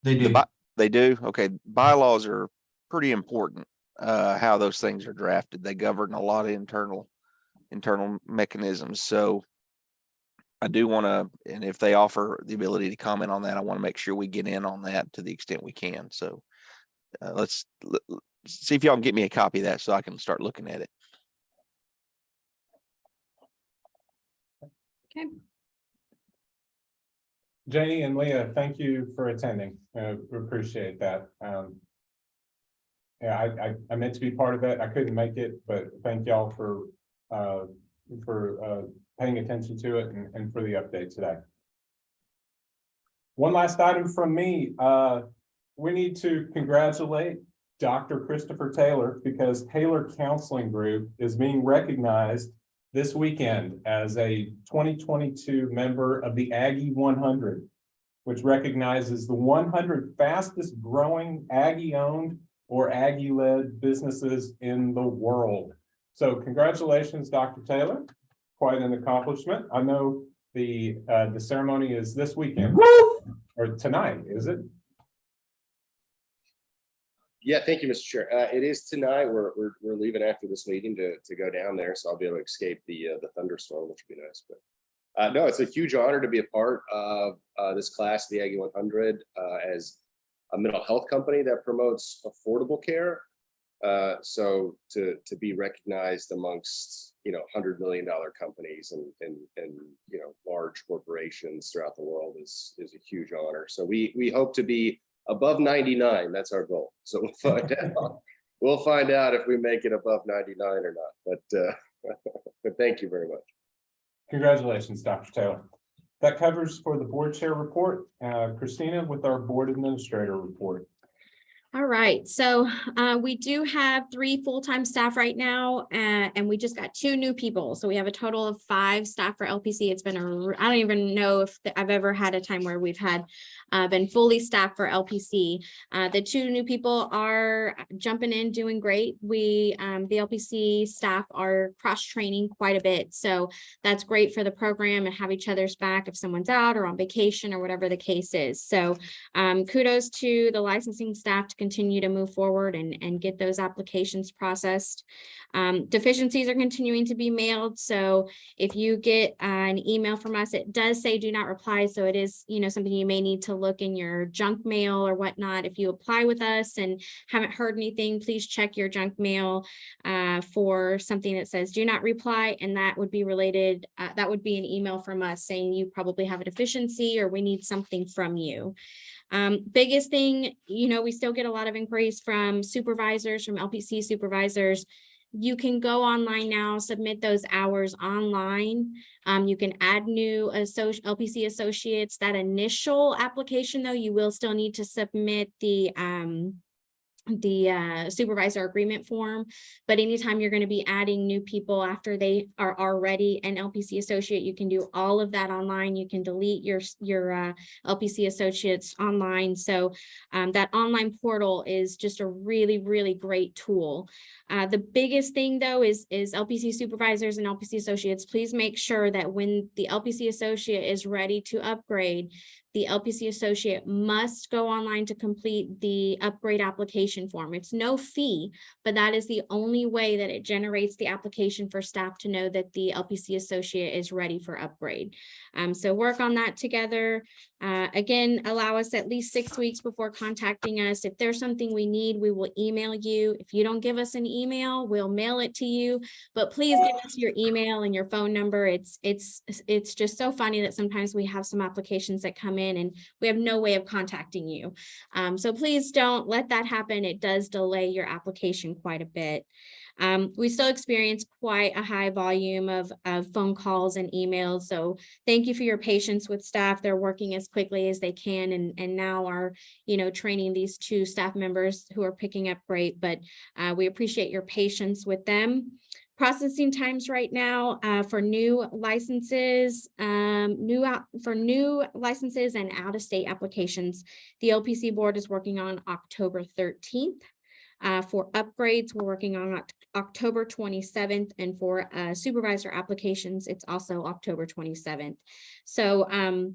They do. They do? Okay. Bylaws are pretty important, how those things are drafted. They govern a lot of internal mechanisms. So I do want to, and if they offer the ability to comment on that, I want to make sure we get in on that to the extent we can. So let's see if y'all can get me a copy of that so I can start looking at it. Okay. Janie and Leah, thank you for attending. We appreciate that. Yeah, I meant to be part of it. I couldn't make it, but thank y'all for paying attention to it and for the update today. One last item from me. We need to congratulate Dr. Christopher Taylor, because Taylor Counseling Group is being recognized this weekend as a 2022 member of the Aggie 100, which recognizes the 100 fastest growing Aggie-owned or Aggie-led businesses in the world. So congratulations, Dr. Taylor. Quite an accomplishment. I know the ceremony is this weekend or tonight, is it? Yeah, thank you, Mr. Chair. It is tonight. We're leaving after this meeting to go down there, so I'll be able to escape the thunderstorm, which would be nice. But no, it's a huge honor to be a part of this class, the Aggie 100, as a mental health company that promotes affordable care. So to be recognized amongst, you know, $100 million companies and you know, large corporations throughout the world is a huge honor. So we hope to be above 99. That's our goal. So we'll find out. We'll find out if we make it above 99 or not. But thank you very much. Congratulations, Dr. Taylor. That covers for the board chair report. Christina, with our board administrator report. All right, so we do have 3 full-time staff right now, and we just got 2 new people. So we have a total of 5 staff for LPC. It's been I don't even know if I've ever had a time where we've had been fully staffed for LPC. The 2 new people are jumping in, doing great. The LPC staff are cross-training quite a bit. So that's great for the program and have each other's back if someone's out or on vacation or whatever the case is. So kudos to the licensing staff to continue to move forward and get those applications processed. Deficiencies are continuing to be mailed. So if you get an email from us, it does say do not reply. So it is, something you may need to look in your junk mail or whatnot. If you apply with us and haven't heard anything, please check your junk mail for something that says do not reply. And that would be related. That would be an email from us saying you probably have a deficiency or we need something from you. Biggest thing, we still get a lot of inquiries from supervisors, from LPC supervisors. You can go online now, submit those hours online. You can add new LPC associates. That initial application, though, you will still need to submit the supervisor agreement form, but anytime you're going to be adding new people after they are already an LPC associate, you can do all of that online. You can delete your LPC associates online. So that online portal is just a really, really great tool. The biggest thing though is LPC supervisors and LPC associates, please make sure that when the LPC associate is ready to upgrade, the LPC associate must go online to complete the upgrade application form. It's no fee, but that is the only way that it generates the application for staff to know that the LPC associate is ready for upgrade. So work on that together. Again, allow us at least 6 weeks before contacting us. If there's something we need, we will email you. If you don't give us an email, we'll mail it to you, but please give us your email and your phone number. It's just so funny that sometimes we have some applications that come in and we have no way of contacting you. So please don't let that happen. It does delay your application quite a bit. We still experience quite a high volume of phone calls and emails. So thank you for your patience with staff. They're working as quickly as they can and now are, training these 2 staff members who are picking up great, but we appreciate your patience with them. Processing times right now for new licenses, for new licenses and out-of-state applications, the LPC board is working on October 13th. For upgrades, we're working on October 27th, and for supervisor applications, it's also October 27th. So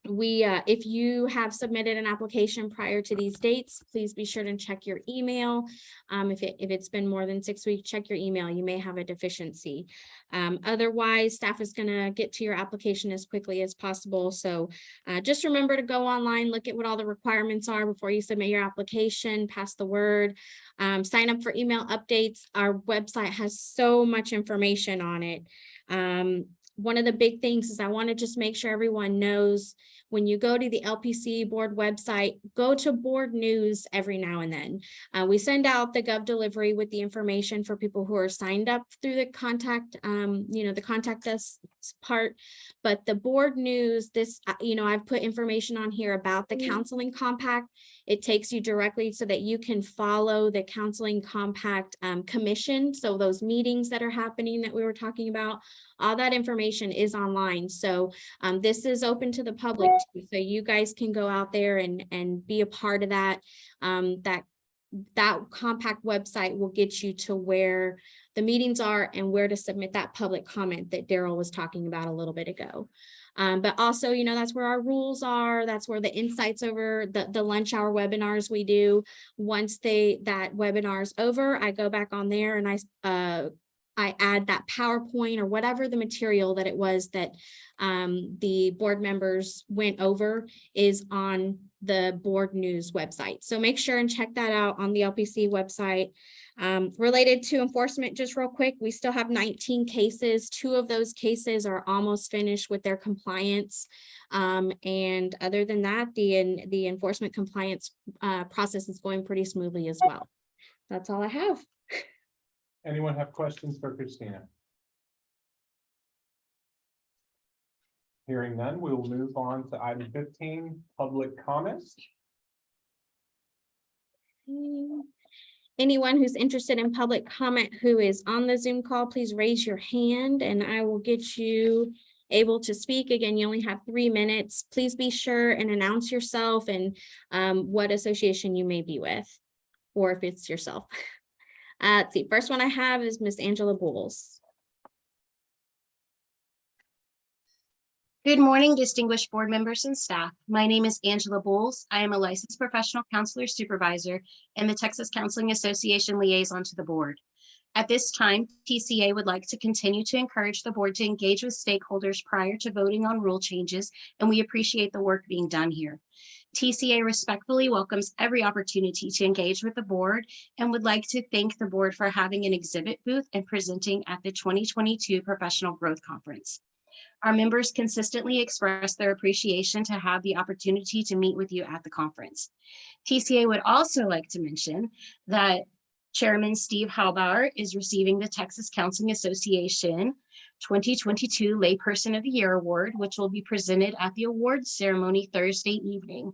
if you have submitted an application prior to these dates, please be sure to check your email. If it's been more than 6 weeks, check your email. You may have a deficiency. Otherwise, staff is going to get to your application as quickly as possible. So just remember to go online, look at what all the requirements are before you submit your application, pass the word, sign up for email updates. Our website has so much information on it. One of the big things is I want to just make sure everyone knows when you go to the LPC board website, go to board news every now and then. We send out the Gov delivery with the information for people who are signed up through the contact, the contact us part, but the board news, I've put information on here about the counseling compact. It takes you directly so that you can follow the counseling compact commission. So those meetings that are happening that we were talking about, all that information is online. So this is open to the public too. So you guys can go out there and be a part of that. That compact website will get you to where the meetings are and where to submit that public comment that Daryl was talking about a little bit ago. But also, that's where our rules are. That's where the insights over the lunch hour webinars we do. Once that webinar's over, I go back on there and I add that PowerPoint or whatever the material that it was that the board members went over is on the board news website. So make sure and check that out on the LPC website. Related to enforcement, just real quick, we still have 19 cases. 2 of those cases are almost finished with their compliance. And other than that, the enforcement compliance process is going pretty smoothly as well. That's all I have. Anyone have questions for Christina? Hearing none, we will move on to item 15, public comments. Anyone who's interested in public comment who is on the Zoom call, please raise your hand and I will get you able to speak. Again, you only have 3 minutes. Please be sure and announce yourself and what association you may be with, or if it's yourself. Let's see, first one I have is Miss Angela Bowles. Good morning, distinguished board members and staff. My name is Angela Bowles. I am a licensed professional counselor supervisor and the Texas Counseling Association liaison to the board. At this time, TCA would like to continue to encourage the board to engage with stakeholders prior to voting on rule changes, and we appreciate the work being done here. TCA respectfully welcomes every opportunity to engage with the board and would like to thank the board for having an exhibit booth and presenting at the 2022 Professional Growth Conference. Our members consistently express their appreciation to have the opportunity to meet with you at the conference. TCA would also like to mention that Chairman Steve Halbauer is receiving the Texas Counseling Association 2022 Layperson of the Year Award, which will be presented at the awards ceremony Thursday evening.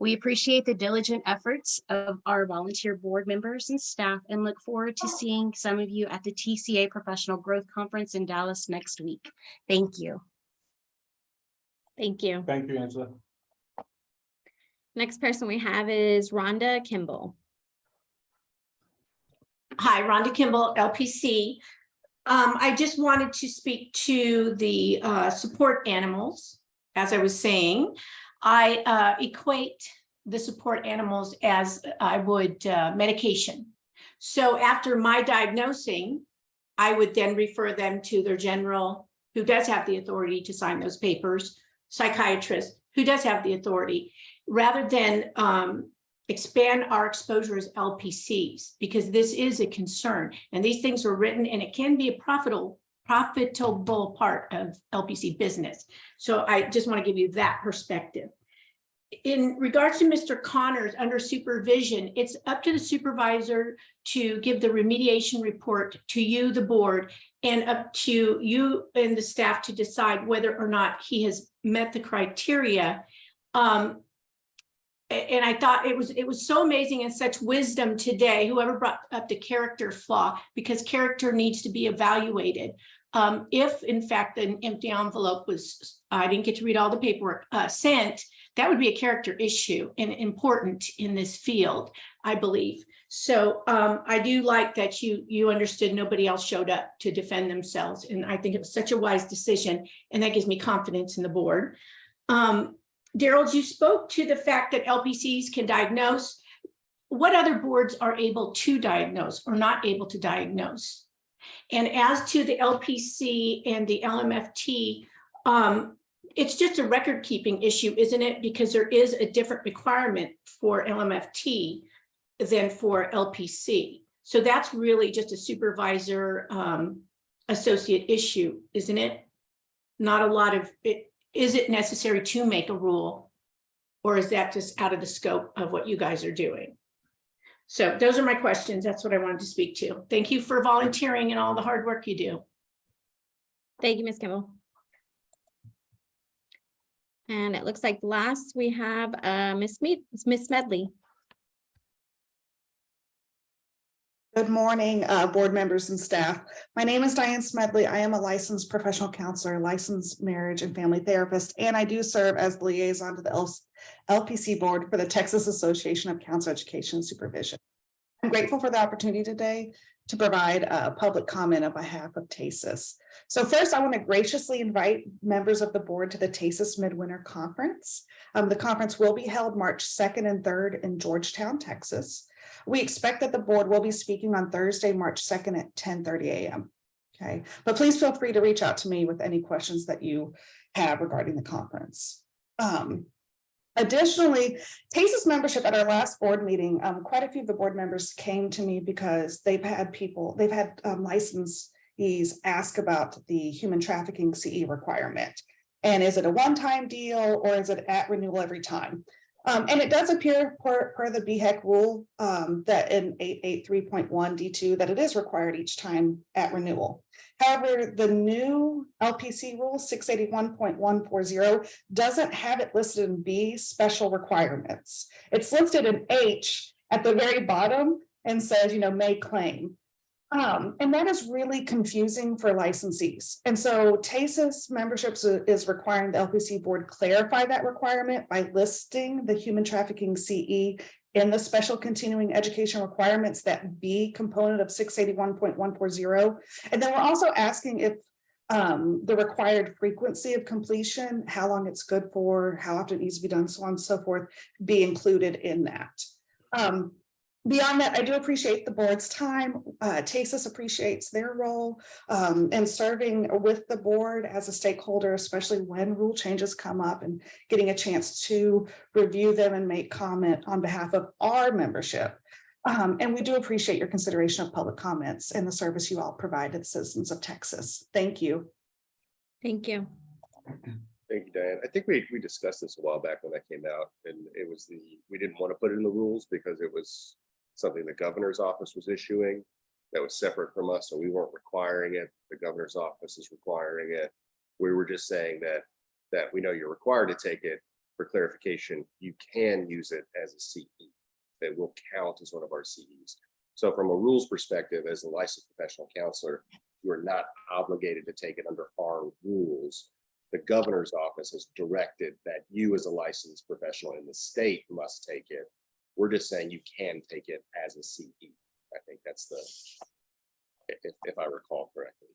We appreciate the diligent efforts of our volunteer board members and staff and look forward to seeing some of you at the TCA Professional Growth Conference in Dallas next week. Thank you. Thank you. Thank you, Angela. Next person we have is Rhonda Kimball. Hi, Rhonda Kimball, LPC. I just wanted to speak to the support animals. As I was saying, I equate the support animals as I would medication. So after my diagnosing, I would then refer them to their general, who does have the authority to sign those papers, psychiatrist, who does have the authority, rather than expand our exposure as LPCs, because this is a concern. And these things are written and it can be a profitable part of LPC business. So I just want to give you that perspective. In regards to Mr. Connors under supervision, it's up to the supervisor to give the remediation report to you, the board, and up to you and the staff to decide whether or not he has met the criteria. And I thought it was so amazing and such wisdom today, whoever brought up the character flaw, because character needs to be evaluated. If in fact an empty envelope was, I didn't get to read all the paperwork, sent, that would be a character issue and important in this field, I believe. So I do like that you understood nobody else showed up to defend themselves. And I think it was such a wise decision, and that gives me confidence in the board. Daryl, you spoke to the fact that LPCs can diagnose. What other boards are able to diagnose or not able to diagnose? And as to the LPC and the LMFT, it's just a record keeping issue, isn't it? Because there is a different requirement for LMFT than for LPC. So that's really just a supervisor associate issue, isn't it? Not a lot of it. Is it necessary to make a rule, or is that just out of the scope of what you guys are doing? So those are my questions. That's what I wanted to speak to. Thank you for volunteering and all the hard work you do. Thank you, Ms. Kimball. And it looks like last we have Miss Smedley. Good morning, board members and staff. My name is Diane Smedley. I am a licensed professional counselor, licensed marriage and family therapist, and I do serve as the liaison to the LPC board for the Texas Association of Counselor Education and Supervision. I'm grateful for the opportunity today to provide a public comment on behalf of TASIS. So first, I want to graciously invite members of the board to the TASIS Midwinter Conference. The conference will be held March 2nd and 3rd in Georgetown, Texas. We expect that the board will be speaking on Thursday, March 2nd at 10:30 a.m. Okay, but please feel free to reach out to me with any questions that you have regarding the conference. Additionally, TASIS membership at our last board meeting, quite a few of the board members came to me because they've had licensees ask about the human trafficking CE requirement. And is it a one-time deal or is it at renewal every time? And it does appear per the BHEC rule that in 883.1 D2 that it is required each time at renewal. However, the new LPC rule 681.140 doesn't have it listed in B, special requirements. It's listed in H at the very bottom and says, may claim. And that is really confusing for licensees. And so TASIS memberships is requiring the LPC board clarify that requirement by listing the human trafficking CE in the special continuing education requirements, that B component of 681.140. And then we're also asking if the required frequency of completion, how long it's good for, how often it needs to be done, so on and so forth, be included in that. Beyond that, I do appreciate the board's time. TASIS appreciates their role in serving with the board as a stakeholder, especially when rule changes come up, and getting a chance to review them and make comment on behalf of our membership. And we do appreciate your consideration of public comments and the service you all provide to the citizens of Texas. Thank you. Thank you. Thank you, Diane. I think we discussed this a while back when that came out, and it was we didn't want to put it in the rules because it was something the governor's office was issuing that was separate from us, so we weren't requiring it. The governor's office is requiring it. We were just saying that we know you're required to take it. For clarification, you can use it as a CE. That will count as one of our CEs. So from a rules perspective, as a licensed professional counselor, you are not obligated to take it under our rules. The governor's office has directed that you as a licensed professional in the state must take it. We're just saying you can take it as a CE. I think that's if I recall correctly.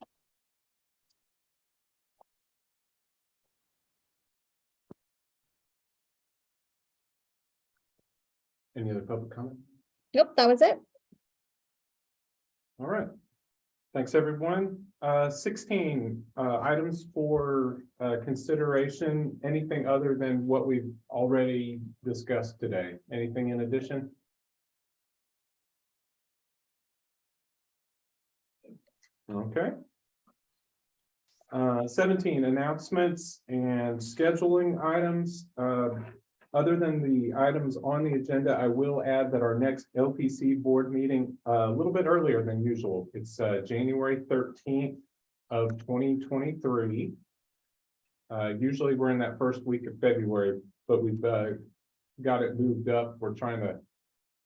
Any other public comment? Nope, that was it. All right. Thanks, everyone. 16 items for consideration. Anything other than what we've already discussed today? Anything in addition? Okay. 17 announcements and scheduling items. Other than the items on the agenda, I will add that our next LPC board meeting a little bit earlier than usual. It's January 13th of 2023. Usually we're in that first week of February, but we've got it moved up. We're trying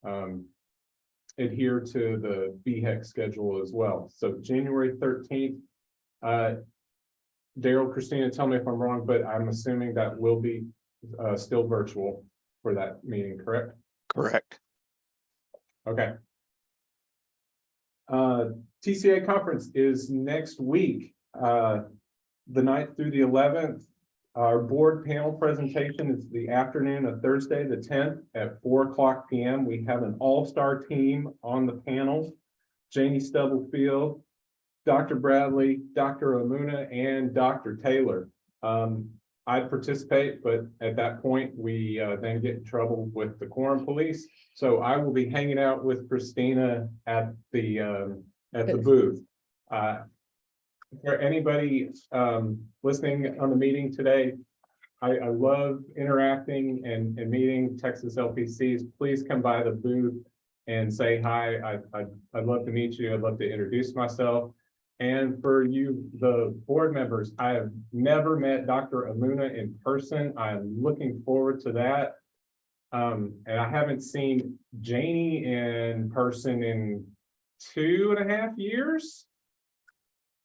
to adhere to the BHEC schedule as well. So January 13th. Daryl, Christina, tell me if I'm wrong, but I'm assuming that will be still virtual for that meeting, correct? Correct. Okay. TCA conference is next week, the 9th through the 11th. Our board panel presentation is the afternoon of Thursday, the 10th at 4:00 p.m. We have an all-star team on the panel: Janie Stubblefield, Dr. Bradley, Dr. Omuna, and Dr. Taylor. I'd participate, but at that point, we then get in trouble with the quorum police. So I will be hanging out with Christina at the booth. For anybody listening on the meeting today, I love interacting and meeting Texas LPCs. Please come by the booth and say hi. I'd love to meet you. I'd love to introduce myself. And for you, the board members, I have never met Dr. Omuna in person. I'm looking forward to that. And I haven't seen Janie in person in 2.5 years.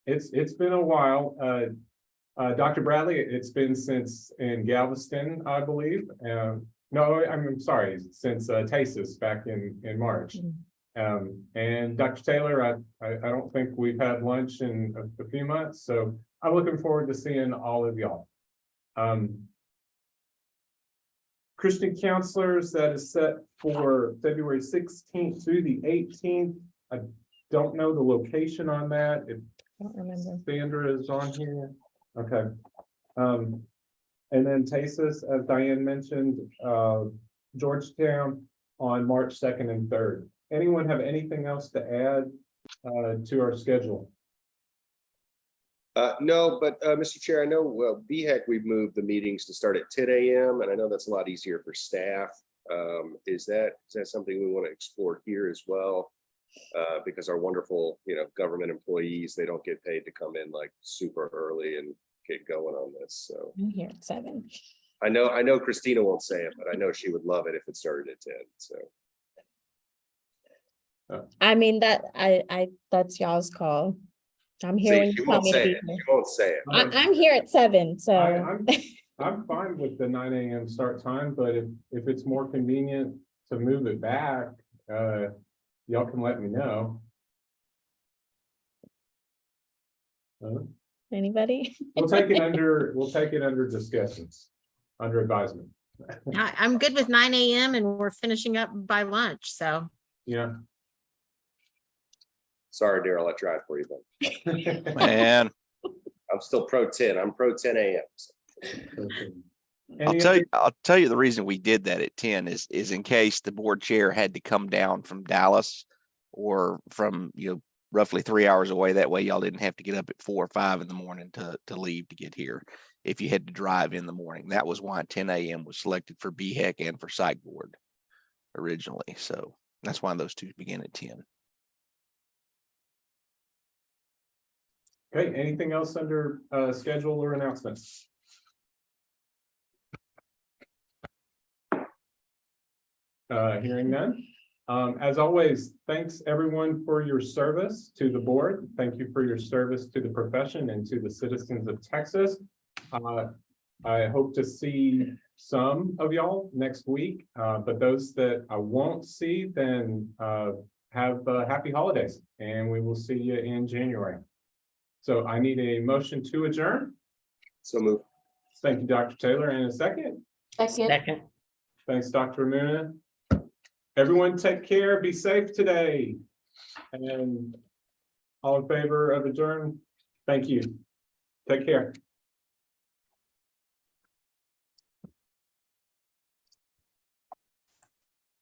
It's been a while. Dr. Bradley, it's been since in Galveston, I believe. No, I'm sorry, since TASIS back in March. And Dr. Taylor, I don't think we've had lunch in a few months, so I'm looking forward to seeing all of y'all. Christian counselors, that is set for February 16th through the 18th. I don't know the location on that. If I don't remember. Sandra is on here. Okay. And then TASIS, as Diane mentioned, Georgetown on March 2nd and 3rd. Anyone have anything else to add to our schedule? No, but Mr. Chair, I know BHEC, we've moved the meetings to start at 10 a.m. and I know that's a lot easier for staff. Is that something we want to explore here as well? Because our wonderful, government employees, they don't get paid to come in like super early and get going on this. So I'm here at 7. I know Christina won't say it, but I know she would love it if it started at 10. So I mean, that's y'all's call. I'm here See, when she you tell won't me to say be it. here. She won't say it. I'm here at 7, so. I'm fine with the 9 a.m. start time, but if it's more convenient to move it back, y'all can let me know. Anybody? We'll take it under discussions, under advisement. I'm good with 9 a.m. and we're finishing up by lunch, so. Yeah. Sorry, Daryl, I tried for you, but Man, I'm still pro 10. I'm pro 10 a.m. I'll tell you the reason we did that at 10 is in case the board chair had to come down from Dallas or from, roughly 3 hours away. That way y'all didn't have to get up at 4 or 5 in the morning to leave to get here. If you had to drive in the morning, that was why 10 a.m. was selected for BHEC and for psych board originally. So that's why those two begin at 10. Okay, anything else under schedule or announcements? Hearing none. As always, thanks everyone for your service to the board. Thank you for your service to the profession and to the citizens of Texas. I hope to see some of y'all next week, but those that I won't see, then have happy holidays, and we will see you in January. So I need a motion to adjourn. So move. Thank you, Dr. Taylor, and a second. Second. Thanks, Dr. Amuna. Everyone take care, be safe today. And all in favor of adjourn, thank you. Take care.